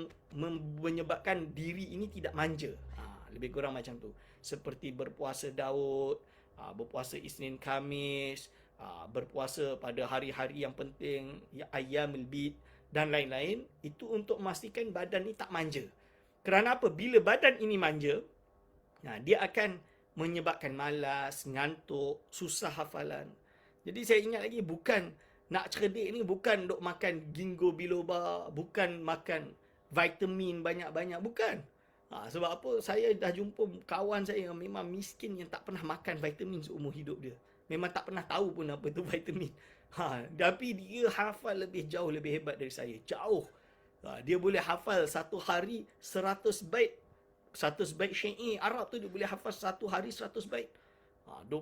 menyebabkan diri ini tidak manja. Lebih kurang macam tu. Seperti berpuasa Daud, berpuasa Isnin Khamis, berpuasa pada hari-hari yang penting, Ayyamul Bid dan lain-lain. Itu untuk memastikan badan ni tak manja. Kerana apa? Bila badan ini manja, dia akan menyebabkan malas, ngantuk, susah hafalan. Jadi saya ingat lagi, bukan nak cerdik ni bukan duk makan ginkgo biloba, bukan makan vitamin banyak-banyak, bukan. Sebab apa? Saya dah jumpa kawan saya yang memang miskin, yang tak pernah makan vitamin seumur hidup dia. Memang tak pernah tahu pun apa tu vitamin. Tapi dia hafal jauh lebih hebat dari saya. Jauh. Dia boleh hafal satu hari 100 bait. 100 bait syair Arab tu dia boleh hafal satu hari 100 bait. 20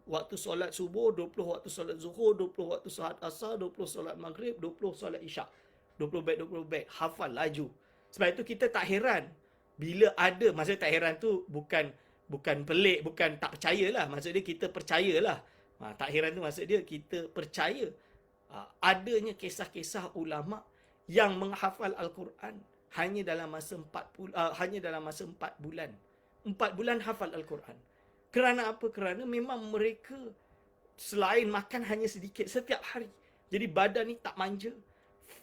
waktu solat subuh, 20 waktu solat zuhur, 20 waktu solat asar, 20 solat maghrib, 20 solat isyak. 20 bait. Hafal laju. Sebab itu kita tak heran bila ada, maksudnya tak heran tu bukan pelik, bukan tak percayalah. Maksud dia kita percayalah. Tak heran tu maksud dia kita percaya adanya kisah-kisah ulama yang menghafal Al-Quran hanya dalam masa 4 bulan. 4 bulan hafal Al-Quran. Kerana apa? Kerana memang mereka selain makan hanya sedikit setiap hari. Jadi badan ni tak manja.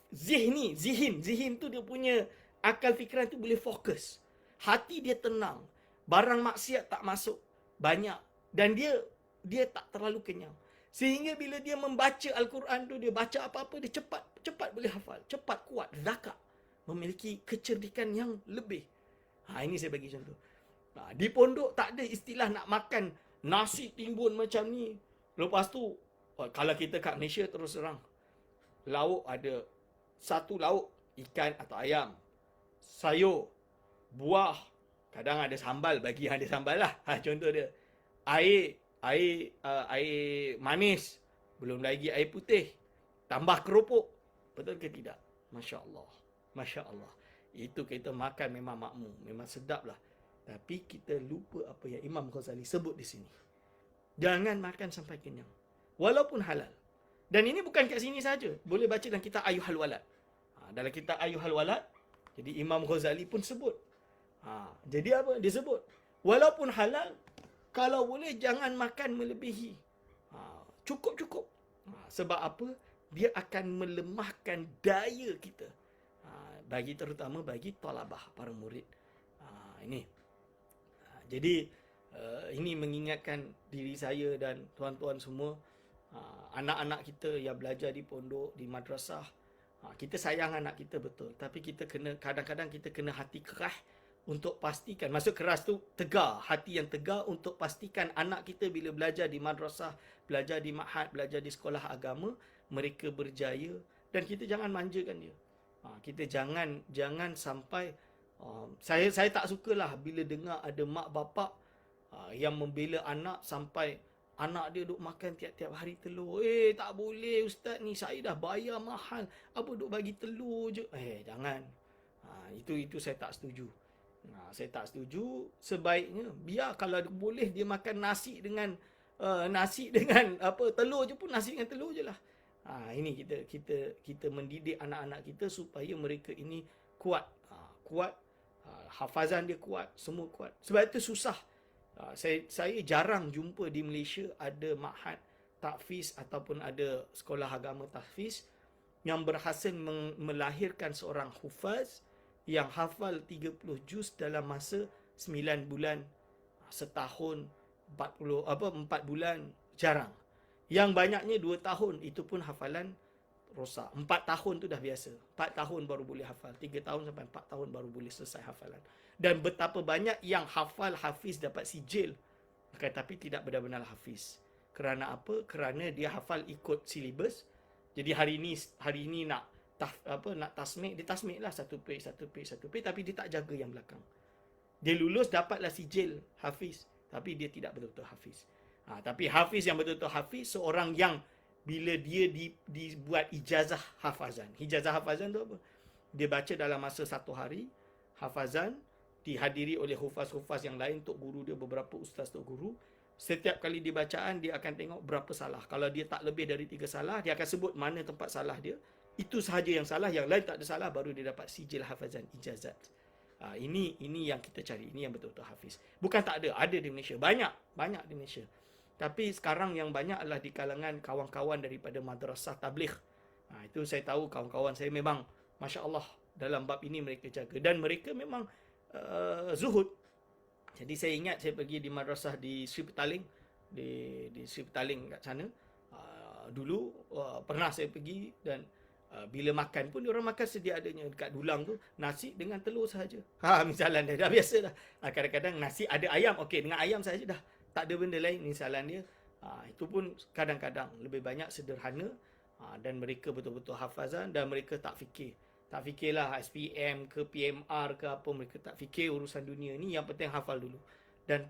Zihin tu dia punya akal fikiran tu boleh fokus. Hati dia tenang. Barang maksiat tak masuk banyak. Dan dia tak terlalu kenyang. Sehingga bila dia membaca Al-Quran tu, dia baca apa-apa, dia cepat boleh hafal. Cepat, kuat, zakat. Memiliki kecerdikan yang lebih. Ini saya bagi contoh. Di pondok tak ada istilah nak makan nasi timbun macam ni. Lepas tu, kalau kita kat Malaysia terus terang, lauk ada satu lauk, ikan atau ayam, sayur, buah, kadang ada sambal, bagi yang ada sambal lah. Contoh dia. Air manis, belum lagi air putih, tambah keropok. Betul ke tidak? Masya Allah. Itu kita makan memang makmur, memang sedap lah. Tapi kita lupa apa yang Imam Ghazali sebut di sini. Jangan makan sampai kenyang, walaupun halal. Dan ini bukan kat sini saja, boleh baca dalam kitab Ayyuhal Walad. Dalam kitab Ayyuhal Walad, jadi Imam Ghazali pun sebut. Jadi apa? Dia sebut, walaupun halal, kalau boleh jangan makan melebihi. Cukup. Sebab apa? Dia akan melemahkan daya kita. terutama bagi talabah, para murid. Ini. Jadi ini mengingatkan diri saya dan tuan-tuan semua, anak-anak kita yang belajar di pondok, di madrasah, kita sayang anak kita betul, tapi kita kena, kadang-kadang kita kena hati keras untuk pastikan, maksud keras tu tegar, hati yang tegar untuk pastikan anak kita bila belajar di madrasah, belajar di ma'had, belajar di sekolah agama, mereka berjaya, dan kita jangan manjakan dia. Kita jangan sampai saya tak sukalah bila dengar ada mak bapak yang membela anak sampai anak dia duk makan tiap-tiap hari telur. Tak boleh ustaz ni, saya dah bayar mahal, apa duk bagi telur je. Jangan. Itu saya tak setuju. Saya tak setuju. Sebaiknya biar kalau boleh dia makan nasi dengan telur je pun, nasi dengan telur je lah. Ini kita mendidik anak-anak kita supaya mereka ini kuat. Hafazan dia kuat, semua kuat. Sebab itu susah. Saya jarang jumpa di Malaysia ada ma'had tahfiz ataupun ada sekolah agama tahfiz yang berhasil melahirkan seorang hufaz yang hafal 30 juz dalam masa 9 bulan, setahun, 4 bulan, jarang. Yang banyaknya 2 tahun, itu pun hafalan rosak. 4 tahun tu dah biasa. 4 tahun baru boleh hafal. 3 tahun sampai 4 tahun baru boleh selesai hafalan. Dan betapa banyak yang hafal hafiz dapat sijil, tapi tidak benar-benar hafiz. Kerana apa? Kerana dia hafal ikut silibus. Jadi hari ini nak tasmik, dia tasmik lah satu page, tapi dia tak jaga yang belakang. Dia lulus dapatlah sijil hafiz, tapi dia tidak betul-betul hafiz. Tapi hafiz yang betul-betul hafiz, seorang yang bila dia dibuat ijazah hafazan. Ijazah hafazan tu apa? Dia baca dalam masa 1 hari, hafazan, dihadiri oleh hufaz-hufaz yang lain, tok guru dia, beberapa ustaz tok guru. Setiap kali dia bacaan, dia akan tengok berapa salah. Kalau dia tak lebih dari 3 salah, dia akan sebut mana tempat salah dia. Itu sahaja yang salah, yang lain tak ada salah, baru dia dapat sijil hafazan, ijazat. Ini yang kita cari, ini yang betul-betul hafiz. Bukan tak ada di Malaysia. Banyak di Malaysia. Tapi sekarang yang banyak adalah di kalangan kawan-kawan daripada madrasah tabligh. Itu saya tahu kawan-kawan saya memang Masya Allah dalam bab ini mereka jaga. Dan mereka memang zuhud. Jadi saya ingat saya pergi di madrasah di Sri Petaling, di Sri Petaling kat sana. Dulu pernah saya pergi, dan bila makan pun diorang makan sedia adanya. Dekat dulang tu nasi dengan telur sahaja. Misalan dia dah biasa dah. Kadang-kadang nasi ada ayam, okey, dengan ayam sahaja dah. Tak ada benda lain misalan dia. Itu pun kadang-kadang lebih banyak sederhana, dan mereka betul-betul hafazan, dan mereka tak fikirlah SPM ke PMR ke apa, mereka tak fikir urusan dunia ni, yang penting hafal dulu. Dan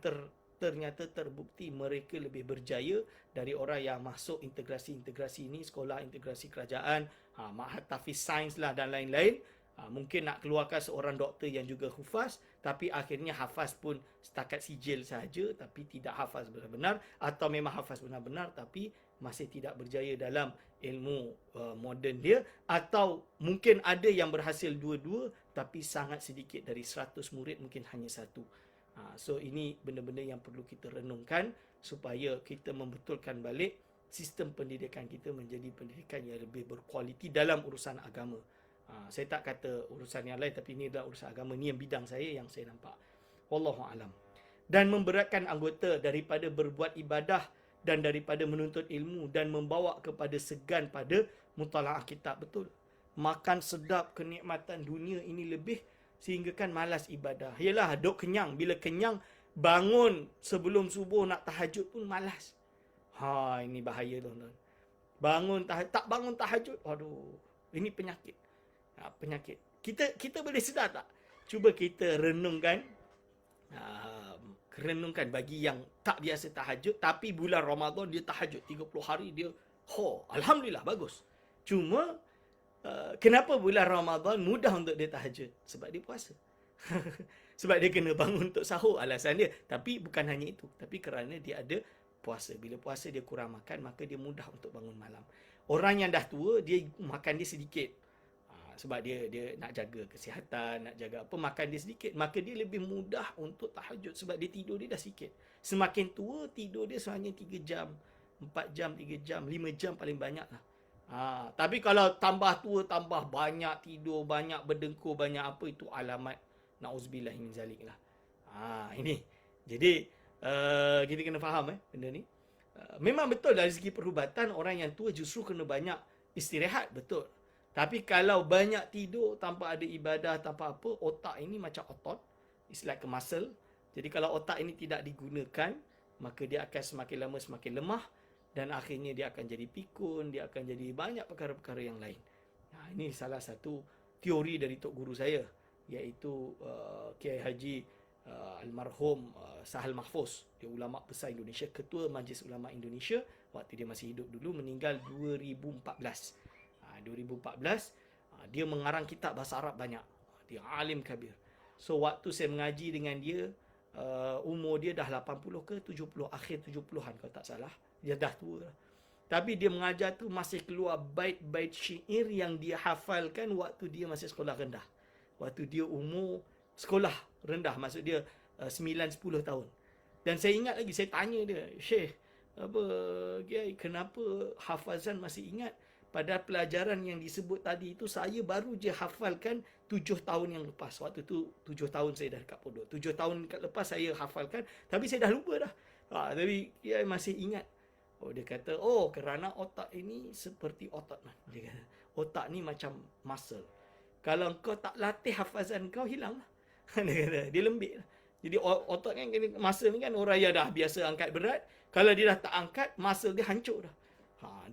ternyata terbukti mereka lebih berjaya dari orang yang masuk integrasi ini, sekolah integrasi kerajaan, ma'had tahfiz sains lah dan lain-lain. Mungkin nak keluarkan seorang doktor yang juga hufaz, tapi akhirnya hafaz pun setakat sijil sahaja, tapi tidak hafaz benar-benar, atau memang hafaz benar-benar tapi masih tidak berjaya dalam ilmu moden dia, atau mungkin ada yang berhasil dua-dua tapi sangat sedikit, dari 100 murid mungkin hanya 1. So ini benda-benda yang perlu kita renungkan supaya kita membetulkan balik sistem pendidikan kita menjadi pendidikan yang lebih berkualiti dalam urusan agama. Saya tak kata urusan yang lain, tapi ini adalah urusan agama, ni yang bidang saya, yang saya nampak. Wallahu alam. Dan memberatkan anggota daripada berbuat ibadah dan daripada menuntut ilmu, dan membawa kepada segan pada mutalaah kitab. Betul. Makan sedap, kenikmatan dunia ini lebih, sehingga kan malas ibadah. Yalah, duk kenyang. Bila kenyang, bangun sebelum subuh nak tahajud pun malas. Ini bahaya tuan-tuan. Tak bangun tahajud, aduh, ini penyakit. Penyakit. Kita boleh sedar tak? Cuba kita renungkan bagi yang tak biasa tahajud, tapi bulan Ramadan dia tahajud 30 hari dia, alhamdulillah, bagus. Cuma kenapa bulan Ramadan mudah untuk dia tahajud? Sebab dia puasa. Sebab dia kena bangun untuk sahur, alasan dia. Tapi bukan hanya itu, tapi kerana dia ada puasa. Bila puasa dia kurang makan, maka dia mudah untuk bangun malam. Orang yang dah tua, dia makan dia sedikit. Sebab dia nak jaga kesihatan, nak jaga apa, makan dia sedikit, maka dia lebih mudah untuk tahajud sebab dia tidur dia dah sikit. Semakin tua, tidur dia hanya 3 jam, 4 jam, 3 jam, 5 jam paling banyak lah. Tapi kalau tambah tua, tambah banyak tidur, banyak berdengkur, banyak apa, itu alamat na'uzubillah min zalik lah. Ini. Jadi kita kena faham benda ni. Memang betul dari segi perubatan orang yang tua justru kena banyak istirahat, betul. Tapi kalau banyak tidur tanpa ada ibadah, tanpa apa, otak ini macam otot. It's like a muscle. Jadi kalau otak ini tidak digunakan, maka dia akan semakin lama semakin lemah dan akhirnya dia akan jadi pikun, dia akan jadi banyak perkara-perkara yang lain. Ini salah satu teori dari Tok Guru saya, iaitu Kiai Haji almarhum Sahal Mahfuz, dia ulama besar Indonesia, ketua Majlis Ulama Indonesia waktu dia masih hidup dulu, meninggal 2014. 2014 dia mengarang kitab bahasa Arab banyak. Dia alim kabir. So waktu saya mengaji dengan dia, umur dia dah 80 ke 70, akhir 70-an kalau tak salah. Dia dah tua. Tapi dia mengajar tu masih keluar bait-bait syair yang dia hafalkan waktu dia masih sekolah rendah. Waktu dia umur sekolah rendah, maksud dia 9-10 tahun. Dan saya ingat lagi, saya tanya dia, Syekh, Kiai, kenapa hafazan masih ingat? Pada pelajaran yang disebut tadi itu, saya baru je hafalkan 7 tahun yang lepas. Waktu tu 7 tahun saya dah dekat pondok. 7 tahun lepas saya hafalkan, tapi saya dah lupa dah. Tapi dia masih ingat. Dia kata, kerana otak ini seperti otot. Dia kata, otak ni macam muscle. Kalau kau tak latih hafazan kau, hilang lah. Dia kata, dia lembik lah. Jadi otot kan, muscle ni kan orang yang dah biasa angkat berat. Kalau dia dah tak angkat, muscle dia hancur dah.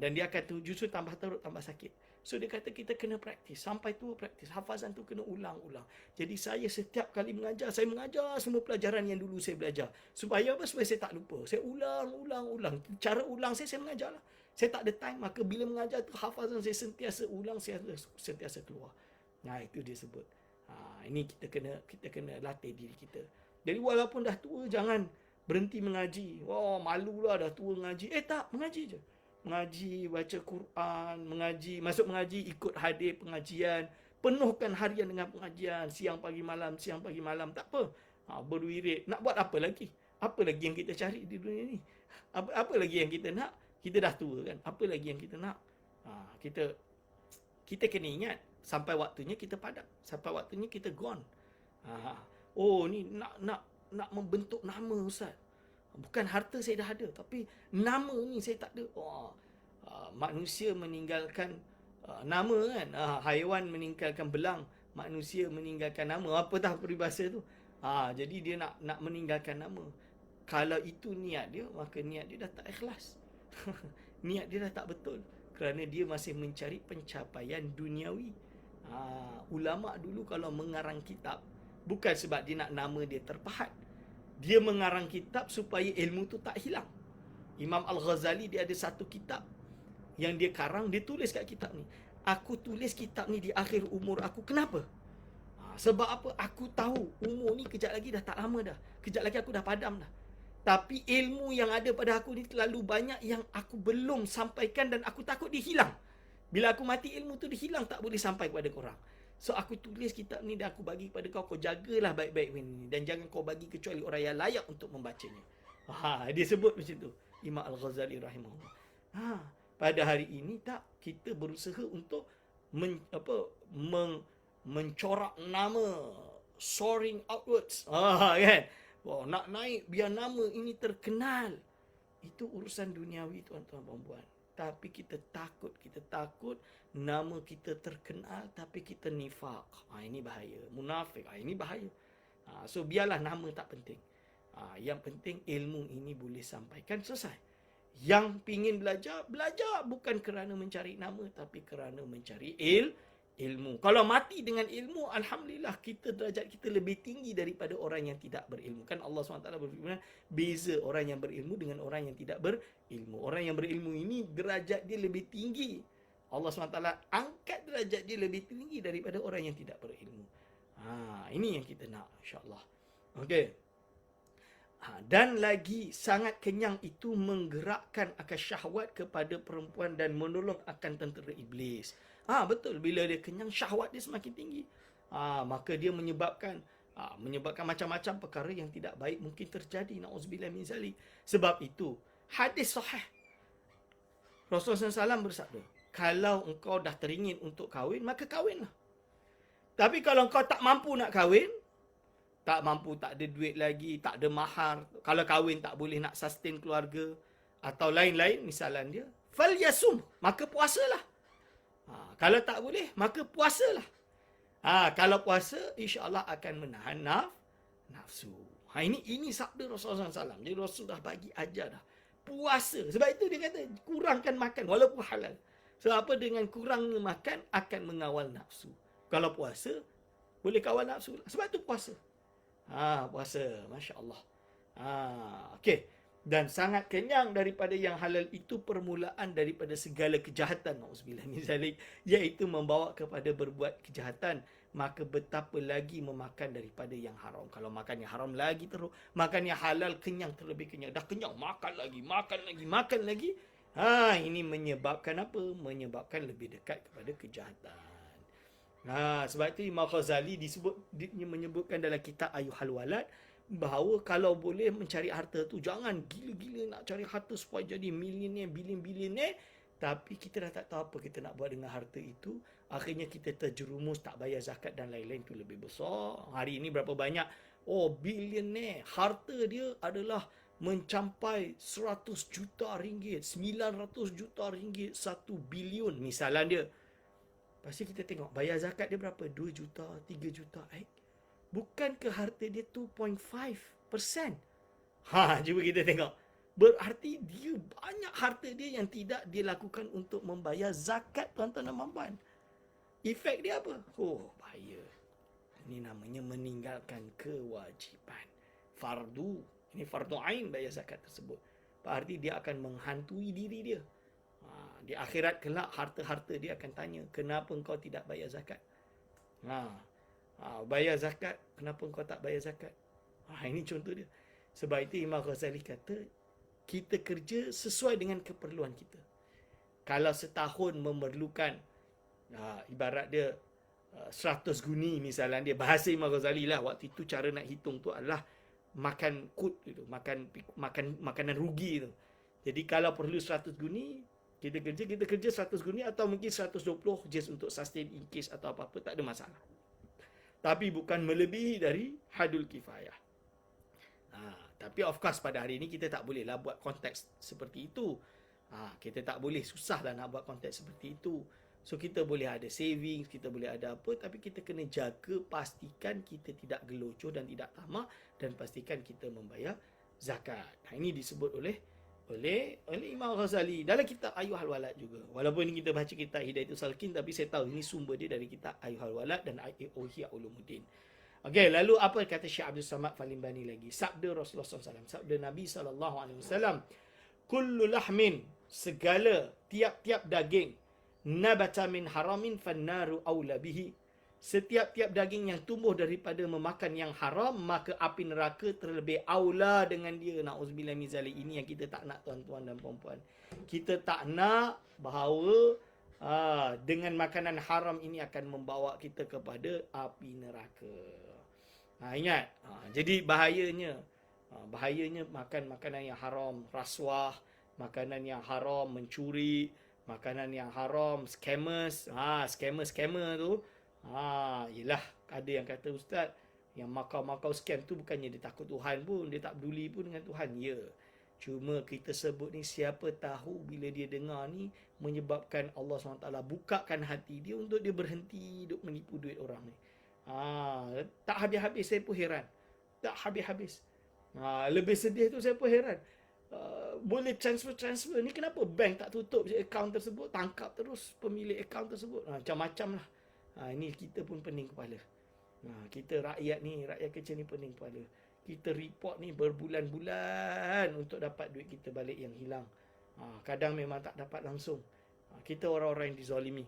Dan dia akan justru tambah teruk, tambah sakit. So dia kata kita kena praktis. Sampai tua praktis. Hafazan tu kena ulang-ulang. Jadi saya setiap kali mengajar, saya mengajar semua pelajaran yang dulu saya belajar. Supaya apa? Supaya saya tak lupa. Saya ulang. Cara ulang saya mengajar lah. Saya tak ada time. Maka bila mengajar tu, hafazan saya sentiasa ulang, sentiasa keluar. Itu dia sebut. Ini kita kena latih diri kita. Jadi walaupun dah tua, jangan berhenti mengaji. Malulah dah tua mengaji. Tak, mengaji je. Mengaji, baca Quran, masuk mengaji, ikut hadir pengajian, penuhkan harian dengan pengajian, siang pagi malam, tak apa. Berwirid, nak buat apa lagi? Apa lagi yang kita cari di dunia ni? Apa lagi yang kita nak? Kita dah tua kan? Apa lagi yang kita nak? Kita kena ingat, sampai waktunya kita padam, sampai waktunya kita gone. Ni nak membentuk nama, Ustaz. Bukan harta saya dah ada, tapi nama ni saya tak ada. Manusia meninggalkan nama kan. Haiwan meninggalkan belang, manusia meninggalkan nama. Apa dah peribahasa tu? Jadi dia nak meninggalkan nama. Kalau itu niat dia, maka niat dia dah tak ikhlas. Niat dia dah tak betul. Kerana dia masih mencari pencapaian duniawi. Ulama dulu kalau mengarang kitab, bukan sebab dia nak nama dia terpahat. Dia mengarang kitab supaya ilmu tu tak hilang. Imam Al-Ghazali dia ada satu kitab yang dia karang, dia tulis kat kitab ni, aku tulis kitab ni di akhir umur aku. Kenapa? Sebab apa? Aku tahu umur ni kejap lagi dah tak lama dah. Kejap lagi aku dah padam dah. Tapi ilmu yang ada pada aku ni terlalu banyak yang aku belum sampaikan dan aku takut dia hilang. Bila aku mati, ilmu tu dia hilang, tak boleh sampai kepada korang. So aku tulis kitab ni dan aku bagi kepada kau. Kau jagalah baik-baik ni. Dan jangan kau bagi kecuali orang yang layak untuk membacanya. Dia sebut macam tu, Imam Al-Ghazali rahimahullah. Pada hari ini tak, kita berusaha untuk mencorak nama, soaring outwards. Kan? Nak naik biar nama ini terkenal. Itu urusan duniawi, tuan-tuan dan puan. Tapi kita takut nama kita terkenal tapi kita nifaq. Ini bahaya. Munafik, ini bahaya. So biarlah nama tak penting. Yang penting ilmu ini boleh sampaikan, selesai. Yang pingin belajar bukan kerana mencari nama, tapi kerana mencari ilmu. Kalau mati dengan ilmu, alhamdulillah, derajat kita lebih tinggi daripada orang yang tidak berilmu. Kan Allah SWT berfirman, beza orang yang berilmu dengan orang yang tidak berilmu. Orang yang berilmu ini derajat dia lebih tinggi. Allah SWT angkat derajat dia lebih tinggi daripada orang yang tidak berilmu. Ini yang kita nak, insya-Allah. Okey. Dan lagi, sangat kenyang itu menggerakkan akal syahwat kepada perempuan dan menolong akan tentera iblis. Betul, bila dia kenyang, syahwat dia semakin tinggi. Maka dia menyebabkan macam-macam perkara yang tidak baik mungkin terjadi. Na'udzubillah min zalik. Sebab itu, hadis sahih, Rasulullah SAW bersabda, Kalau engkau dah teringin untuk kahwin, maka kahwinlah. Tapi kalau engkau tak mampu nak kahwin, tak mampu, tak ada duit lagi, tak ada mahar, kalau kahwin tak boleh nak sustain keluarga, atau lain-lain misalan dia, falyasum, maka puasalah. Kalau tak boleh, maka puasalah. Kalau puasa, insya-Allah akan menahan nafsu. Ini sabda Rasulullah SAW. Jadi Rasul dah bagi ajar dah. Puasa. Sebab itu dia kata, kurangkan makan walaupun halal. Sebab apa? Dengan kurangnya makan akan mengawal nafsu. Kalau puasa, boleh kawal nafsu. Sebab itu puasa. Puasa. Masya Allah. Okey. Dan sangat kenyang daripada yang halal itu permulaan daripada segala kejahatan, na'udzubillah min zalik, iaitu membawa kepada berbuat kejahatan. Maka betapa lagi memakan daripada yang haram. Kalau makan yang haram lagi teruk, makan yang halal kenyang terlebih kenyang. Dah kenyang, makan lagi. Ini menyebabkan apa? Menyebabkan lebih dekat kepada kejahatan. Sebab itu Imam Ghazali menyebutkan dalam kitab Ayyuhal Walad, bahawa kalau boleh mencari harta tu, jangan gila-gila nak cari harta supaya jadi milioner, bilion-bilioner, tapi kita dah tak tahu apa kita nak buat dengan harta itu. Akhirnya kita terjerumus tak bayar zakat dan lain-lain, tu lebih besar. Hari ini berapa banyak bilioner, harta dia adalah mencapai 100 juta ringgit, 900 juta ringgit, 1 bilion misalan dia. Pasti kita tengok bayar zakat dia berapa? 2 juta, 3 juta. Bukankah harta dia 2.5%? Cuba kita tengok. Berarti dia banyak harta dia yang tidak dia lakukan untuk membayar zakat, tuan-tuan dan puan-puan. Efek dia apa? Bahaya. Ini namanya meninggalkan kewajipan. Fardu. Ini fardu ain bayar zakat tersebut. Berarti dia akan menghantui diri dia. Di akhirat kelak harta-harta dia akan tanya, kenapa engkau tidak bayar zakat? Bayar zakat, kenapa engkau tak bayar zakat? Ini contoh dia. Sebab itu Imam Ghazali kata, kita kerja sesuai dengan keperluan kita. Kalau setahun memerlukan, ibarat dia 100 guni misalnya, dia bahasa Imam Ghazali lah, waktu itu cara nak hitung tu adalah makan kut gitu, makanan rugi tu. Jadi kalau perlu 100 guni, kita kerja 100 guni, atau mungkin 120 just untuk sustain in case atau apa-apa, tak ada masalah. Tapi bukan melebihi dari hadul kifayah. Tapi of course pada hari ini kita tak boleh lah buat konteks seperti itu. Kita tak boleh, susah lah nak buat konteks seperti itu. So kita boleh ada savings, kita boleh ada apa, tapi kita kena jaga, pastikan kita tidak gelojoh dan tidak tamak, dan pastikan kita membayar zakat. Ini disebut oleh Imam Ghazali dalam kitab Ayyuhal Walad juga. Walaupun ini kita baca kitab Hidayatul Salikin, tapi saya tahu ini sumber dia dari kitab Ayyuhal Walad dan Ihya Ulumuddin. Okey, lalu apa kata Syekh Abdul Samad Falimbani lagi? Sabda Rasulullah SAW, sabda Nabi SAW, kullu lahmin, segala tiap-tiap daging, nabata min haramin fannaru aula bihi. Setiap-tiap daging yang tumbuh daripada memakan yang haram, maka api neraka terlebih aula dengan dia. Na'udzubillah min zalik. Ini yang kita tak nak, tuan-tuan dan puan-puan. Kita tak nak bahawa dengan makanan haram ini akan membawa kita kepada api neraka. Ingat. Jadi bahayanya makan makanan yang haram, rasuah, makanan yang haram, mencuri, makanan yang haram, scammers. Scammer tu. Yelah, ada yang kata, ustaz, yang makau-makau scam tu bukannya dia takut Tuhan pun, dia tak peduli pun dengan Tuhan. Ya, cuma kita sebut ni, siapa tahu bila dia dengar ni menyebabkan Allah SWT bukakan hati dia untuk dia berhenti duk menipu duit orang ni. Tak habis-habis saya pun heran. Tak habis-habis. Lebih sedih tu saya pun heran. Boleh transfer ni, kenapa bank tak tutup je akaun tersebut, tangkap terus pemilik akaun tersebut. Macam-macam lah. Ini kita pun pening kepala. Kita rakyat kecil ni pening kepala. Kita report ni berbulan-bulan untuk dapat duit kita balik yang hilang. Kadang memang tak dapat langsung. Kita orang-orang yang dizalimi.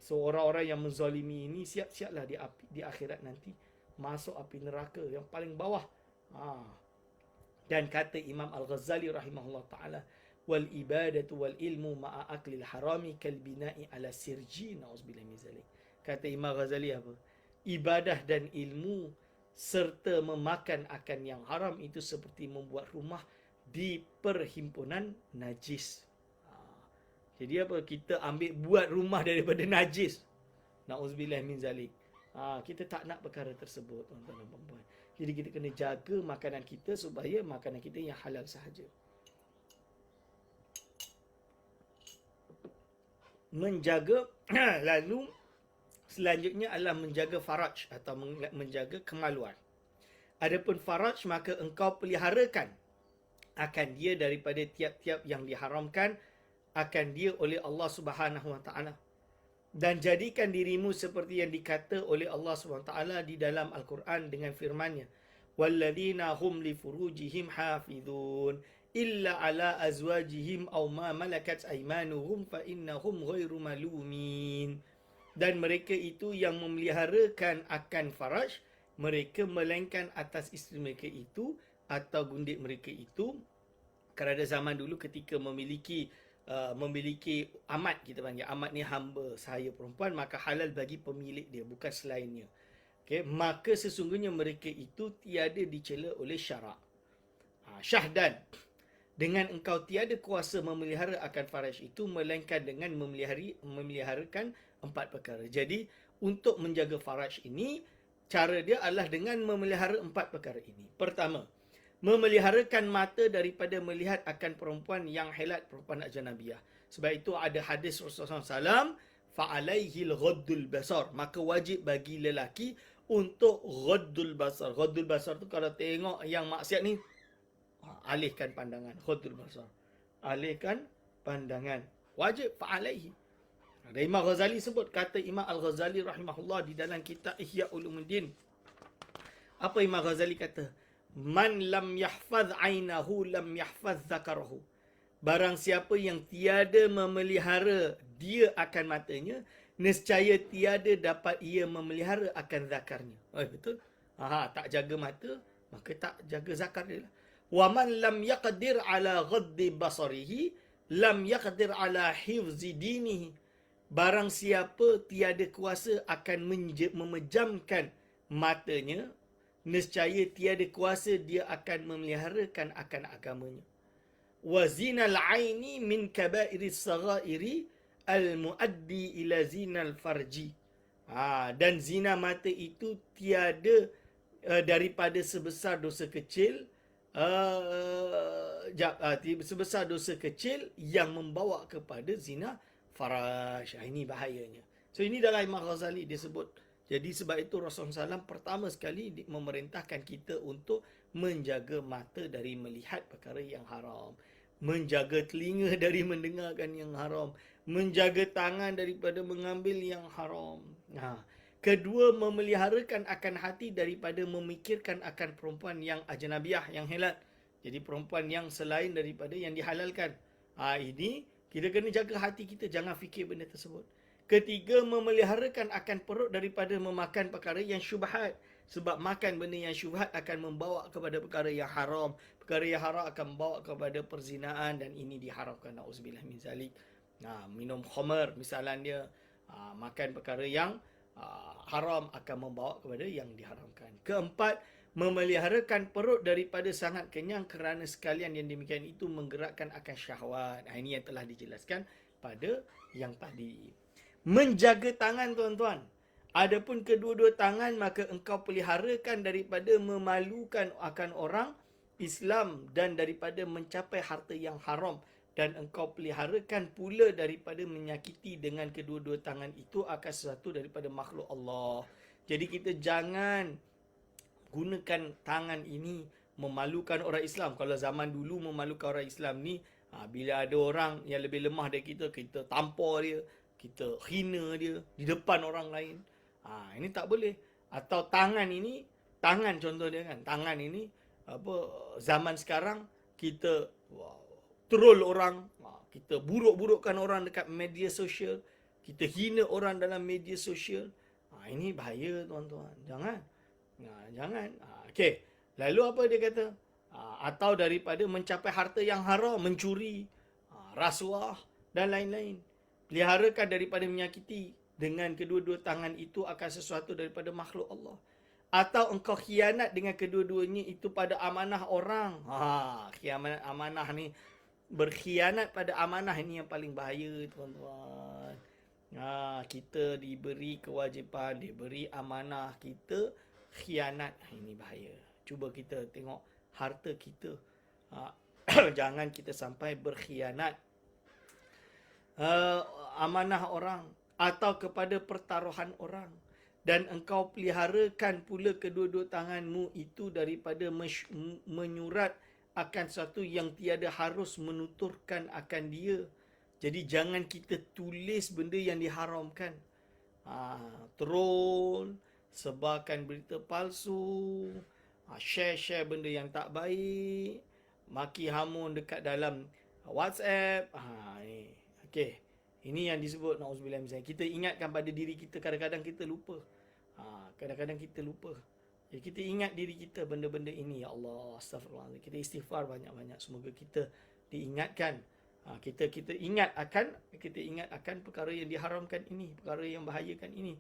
So orang-orang yang menzalimi ini, siap-siaplah di akhirat nanti masuk api neraka yang paling bawah. Dan kata Imam Al-Ghazali rahimahullah ta'ala, wal ibadatu wal ilmu ma'a aklil harami kal bina'i ala sirji, na'udzubillah min zalik. Kata Imam Ghazali apa? Ibadah dan ilmu serta memakan akan yang haram itu seperti membuat rumah di perhimpunan najis. Jadi apa? Kita buat rumah daripada najis. Na'udzubillah min zalik. Kita tak nak perkara tersebut, tuan-tuan dan puan-puan. Jadi kita kena jaga makanan kita supaya makanan kita yang halal sahaja. Menjaga lalu selanjutnya adalah menjaga faraj atau menjaga kemaluan. Adapun faraj maka engkau peliharakan akan dia daripada tiap-tiap yang diharamkan akan dia oleh Allah Subhanahu Wa Taala. Dan jadikan dirimu seperti yang dikata oleh Allah Subhanahu Wa Taala di dalam Al-Quran dengan firman-Nya, walladzina hum li furujihim hafizun illa ala azwajihim aw ma malakat aymanuhum fa innahum ghairu malumin. Dan mereka itu yang memeliharakan akan faraj mereka melainkan atas isteri mereka itu atau gundik mereka itu. Kerana zaman dulu ketika memiliki amat, kita panggil amat ni hamba sahaya perempuan, maka halal bagi pemilik dia, bukan selainnya. Okay? Maka sesungguhnya mereka itu tiada dicela oleh syarak. Syahdan, dengan engkau tiada kuasa memelihara akan faraj itu melainkan dengan memeliharakan 4 perkara. Jadi untuk menjaga faraj ini, cara dia adalah dengan memelihara 4 perkara ini. Pertama, memeliharakan mata daripada melihat akan perempuan yang helat, perempuan ajnabiyah. Sebab itu ada hadis Rasulullah SAW, fa'alaihil ghaddul basar. Maka wajib bagi lelaki untuk ghaddul basar. Ghaddul basar tu kalau tengok yang maksiat ni, alihkan pandangan. Ghaddul basar. Alihkan pandangan. Wajib fa'alaihi. Ada Imam Ghazali sebut, kata Imam Al-Ghazali rahimahullah di dalam kitab Ihya Ulumuddin. Apa Imam Ghazali kata? Man lam yahfaz ainahu lam yahfaz zakarahu. Barang siapa yang tiada memelihara dia akan matanya, nescaya tiada dapat ia memelihara akan zakarnya. Betul? Tak jaga mata, maka tak jaga zakar dia lah. Wa man lam yaqdir ala ghaddi basarihi lam yaqdir ala hifzi dinihi. Barang siapa tiada kuasa akan memejamkan matanya, nescaya tiada kuasa dia akan memeliharakan akan agamanya. Wa zinal aini min kabairis saghairi al muaddi ila zinal farji. Dan zina mata itu tiada daripada sebesar dosa kecil, sebesar dosa kecil yang membawa kepada zina faraj. Ini bahayanya. So ini dalam Imam Ghazali dia sebut. Jadi sebab itu Rasulullah SAW pertama sekali memerintahkan kita untuk menjaga mata dari melihat perkara yang haram, menjaga telinga dari mendengarkan yang haram, menjaga tangan daripada mengambil yang haram. Kedua, memeliharakan akan hati daripada memikirkan akan perempuan yang ajnabiyah, yang helat. Jadi perempuan yang selain daripada yang dihalalkan. Ini kita kena jaga hati kita, jangan fikir benda tersebut. Ketiga, memeliharakan akan perut daripada memakan perkara yang syubhat. Sebab makan benda yang syubhat akan membawa kepada perkara yang haram. Perkara yang haram akan membawa kepada perzinaan dan ini diharamkan. Na'udzubillah min zalik. Minum khamar misalnya dia, makan perkara yang haram akan membawa kepada yang diharamkan. Keempat, memeliharakan perut daripada sangat kenyang kerana sekalian yang demikian itu menggerakkan akan syahwat. Ini yang telah dijelaskan pada yang tadi. Menjaga tangan, tuan-tuan. Adapun kedua-dua tangan, maka engkau peliharakan daripada memalukan akan orang Islam dan daripada mencapai harta yang haram. Dan engkau peliharakan pula daripada menyakiti dengan kedua-dua tangan itu akan sesuatu daripada makhluk Allah. Jadi kita jangan gunakan tangan ini memalukan orang Islam. Kalau zaman dulu memalukan orang Islam ni, bila ada orang yang lebih lemah dari kita, kita tampar dia, kita hina dia di depan orang lain. Ini tak boleh. Atau tangan ini, tangan contoh dia kan, tangan ini zaman sekarang kita troll orang, kita buruk-burukkan orang dekat media sosial, kita hina orang dalam media sosial. Ini bahaya, tuan-tuan. Jangan. Jangan. Okey. Lalu apa dia kata? Atau daripada mencapai harta yang haram, mencuri, rasuah dan lain-lain. Peliharakan daripada menyakiti dengan kedua-dua tangan itu akan sesuatu daripada makhluk Allah. Atau engkau khianat dengan kedua-duanya itu pada amanah orang. Khianat amanah ni berkhianat pada amanah, ini yang paling bahaya tuan-tuan. Kita diberi kewajipan, diberi amanah, kita khianat, ini bahaya. Cuba kita tengok harta kita. Jangan kita sampai berkhianat amanah orang atau kepada pertaruhan orang, dan engkau peliharakan pula kedua-dua tanganmu itu daripada menyurat akan sesuatu yang tiada harus menuturkan akan dia. Jadi jangan kita tulis benda yang diharamkan. Troll, sebarkan berita palsu, share benda yang tak baik, maki hamun dekat dalam WhatsApp. Okey. Ini yang disebut na'udzubillah misalnya. Kita ingatkan pada diri kita, kadang-kadang kita lupa. Kadang-kadang kita lupa. Jadi kita ingat diri kita benda-benda ini. Ya Allah, astagfirullah. Kita istighfar banyak-banyak. Semoga kita diingatkan. Kita ingat akan perkara yang diharamkan ini, perkara yang bahayakan ini.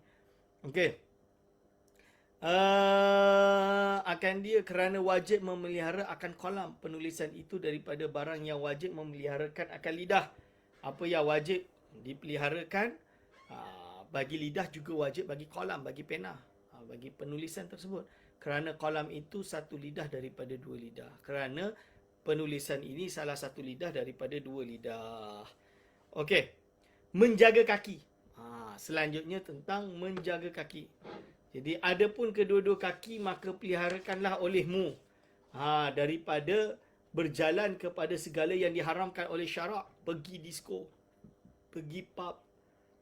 Okey. Akan dia kerana wajib memelihara akan kolam penulisan itu daripada barang yang wajib memeliharakan akan lidah. Apa yang wajib dipeliharakan bagi lidah juga wajib bagi kolam, bagi pena, bagi penulisan tersebut. Kerana kolam itu satu lidah daripada dua lidah. Kerana penulisan ini salah satu lidah daripada dua lidah. Okey. Menjaga kaki. Selanjutnya tentang menjaga kaki. Jadi adapun kedua-dua kaki maka peliharakanlah olehmu daripada berjalan kepada segala yang diharamkan oleh syarak. Pergi disko, pergi pub,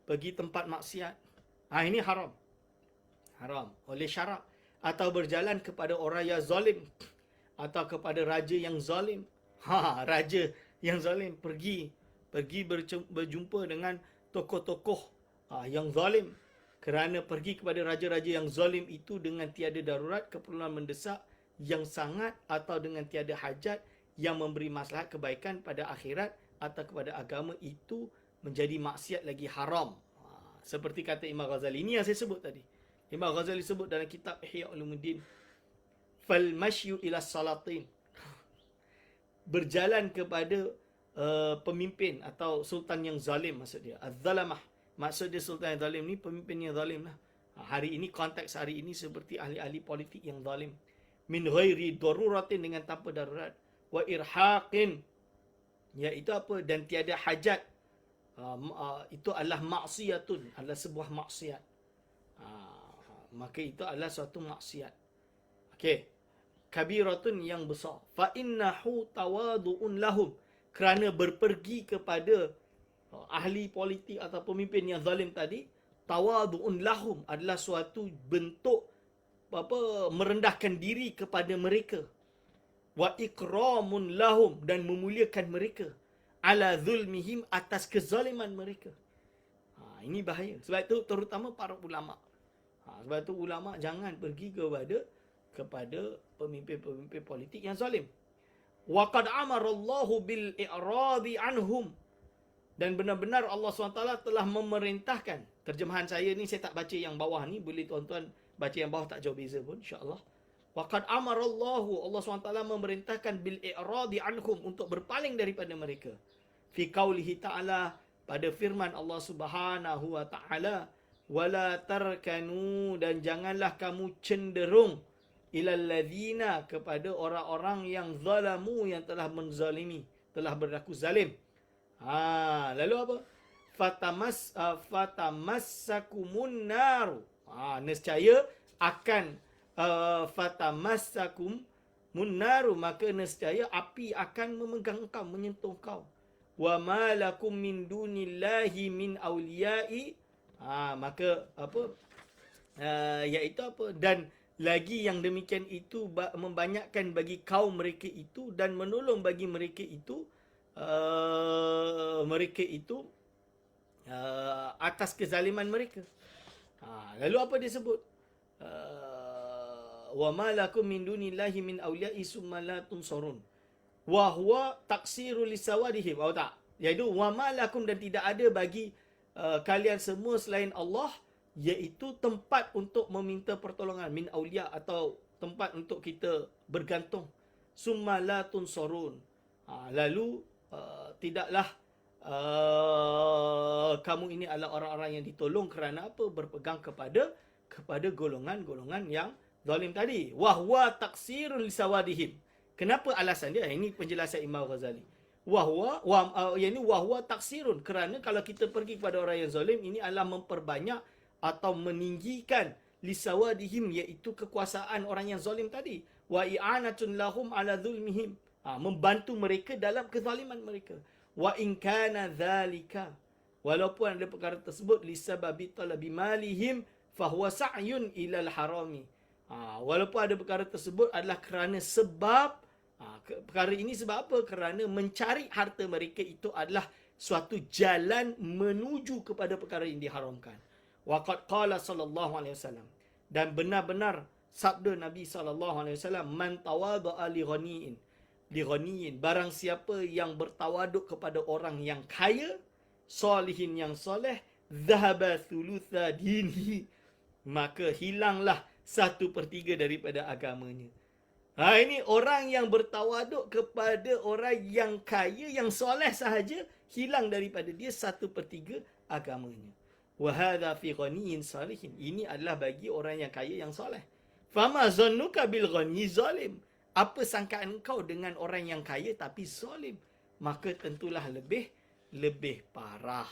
pergi tempat maksiat. Ini haram. Haram oleh syarak. Atau berjalan kepada orang yang zalim, atau kepada raja yang zalim. Raja yang zalim, pergi berjumpa dengan tokoh-tokoh yang zalim. Kerana pergi kepada raja-raja yang zalim itu dengan tiada darurat, keperluan mendesak yang sangat, atau dengan tiada hajat yang memberi maslahat kebaikan pada akhirat atau kepada agama, itu menjadi maksiat lagi haram. Seperti kata Imam Ghazali. Ini yang saya sebut tadi. Imam Ghazali sebut dalam kitab Ihya Ulumuddin. Fal mashyu ila salatin. Berjalan kepada pemimpin atau sultan yang zalim, maksud dia. Az-zalamah. Maksud dia sultan yang zalim ni pemimpin yang zalim lah. Hari ini, konteks hari ini seperti ahli-ahli politik yang zalim. Min ghairi daruratin, dengan tanpa darurat. Wa irhaqin, iaitu apa? Dan tiada hajat. Itu adalah maksiatun, adalah sebuah maksiat. Maka itu adalah suatu maksiat. Okey. Kabiratun, yang besar. Fa innahu tawadu'un lahum. Kerana berpergi kepada ahli politik atau pemimpin yang zalim tadi, tawadu'un lahum, adalah suatu bentuk merendahkan diri kepada mereka. Wa ikramun lahum, dan memuliakan mereka. Ala zulmihim, atas kezaliman mereka. Ini bahaya. Sebab itu terutama para ulama. Sebab itu ulama jangan pergi kepada pemimpin-pemimpin politik yang zalim. Wa qad amara Allahu bil i'radi anhum. Dan benar-benar Allah SWT telah memerintahkan. Terjemahan saya ni saya tak baca yang bawah ni, boleh tuan-tuan baca yang bawah, tak jauh beza pun insya-Allah. Wa qad amara Allahu, Allah SWT memerintahkan bil i'radi anhum, untuk berpaling daripada mereka. Fi qaulihi ta'ala, pada firman Allah Subhanahu wa ta'ala, wala tarkanu, dan janganlah kamu cenderung, ilal ladzina, kepada orang-orang yang zalamu, yang telah menzalimi, telah berlaku zalim. Lalu apa? Fatamassakumun nar. Nescaya akan fatamassakumun nar, maka nescaya api akan memegang engkau, menyentuh engkau. Wa ma lakum min dunillahi min awliya'i. Maka apa? Iaitu apa? Dan lagi yang demikian itu membanyakkan bagi kaum mereka itu, dan menolong bagi mereka itu, atas kezaliman mereka. Lalu apa dia sebut? Wa ma lakum min dunillahi min awliya'i summa la tunsarun. Wa huwa taksiru lisawadihim. Tak? Iaitu wa ma lakum, dan tidak ada bagi kalian semua selain Allah, iaitu tempat untuk meminta pertolongan, min awliya, atau tempat untuk kita bergantung. Summa la tunsarun. Lalu tidaklah kamu ini adalah orang-orang yang ditolong kerana apa? Berpegang kepada golongan-golongan yang zalim tadi. Wahwa taksirun lisawadihim. Kenapa alasan dia? Ini penjelasan Imam Ghazali. Wahwa taksirun, kerana kalau kita pergi kepada orang yang zalim, ini adalah memperbanyak atau meninggikan lisawadihim, iaitu kekuasaan orang yang zalim tadi. Wa i'anatun lahum ala zulmihim, membantu mereka dalam kezaliman mereka. Wa in kana dzalika, walaupun ada perkara tersebut lisababi talabi malihim fahuwa sa'yun ilal harami. Walaupun ada perkara tersebut adalah kerana sebab perkara ini sebab apa? Kerana mencari harta mereka itu adalah suatu jalan menuju kepada perkara yang diharamkan. Waqad qala sallallahu alaihi wasallam, dan benar-benar sabda Nabi sallallahu alaihi wasallam, man tawadha'a li ghaniyin, barang siapa yang bertawaduk kepada orang yang kaya, salihin yang soleh, dhahaba thulutha dinihi, maka hilanglah 1/3 daripada agamanya. Ini orang yang bertawaduk kepada orang yang kaya, yang soleh sahaja, hilang daripada dia 1/3 agamanya. Wahadha fi ghaniyin salihin, ini adalah bagi orang yang kaya yang soleh. Fama zannuka bil ghani zalim, apa sangkaan engkau dengan orang yang kaya tapi zalim? Maka tentulah lebih parah.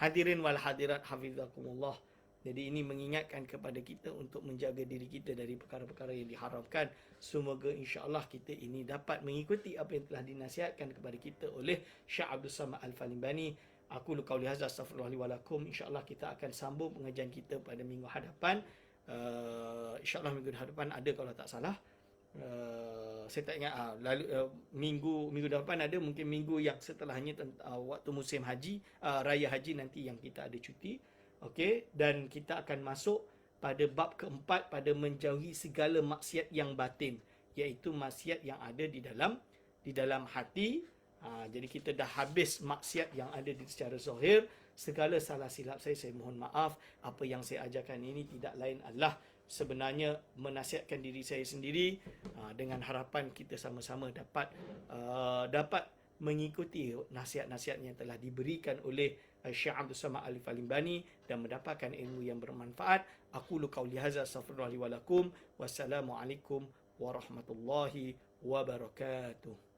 Hadirin wal hadirat hafizakumullah. Jadi ini mengingatkan kepada kita untuk menjaga diri kita dari perkara-perkara yang diharamkan. Semoga insya-Allah kita ini dapat mengikuti apa yang telah dinasihatkan kepada kita oleh Syekh Abdul Samad Al-Falimbani. Aku qauli hadza astaghfirullah li wa lakum. Insya-Allah kita akan sambung pengajian kita pada minggu hadapan. Insya-Allah minggu hadapan ada kalau tak salah. Saya tak ingat minggu depan ada, mungkin minggu yang setelahnya waktu musim haji, raya haji nanti yang kita ada cuti. Okey, dan kita akan masuk pada bab keempat, pada menjauhi segala maksiat yang batin, iaitu maksiat yang ada di dalam hati. Jadi kita dah habis maksiat yang ada secara zahir. Segala salah silap saya mohon maaf. Apa yang saya ajarkan ini tidak lain adalah sebenarnya menasihatkan diri saya sendiri, dengan harapan kita sama-sama dapat mengikuti nasihat-nasihat yang telah diberikan oleh Syekh Abdul Samad Al-Falimbani dan mendapatkan ilmu yang bermanfaat. Aku qauli hadza astaghfirullah li wa lakum. Wassalamualaikum warahmatullahi wabarakatuh.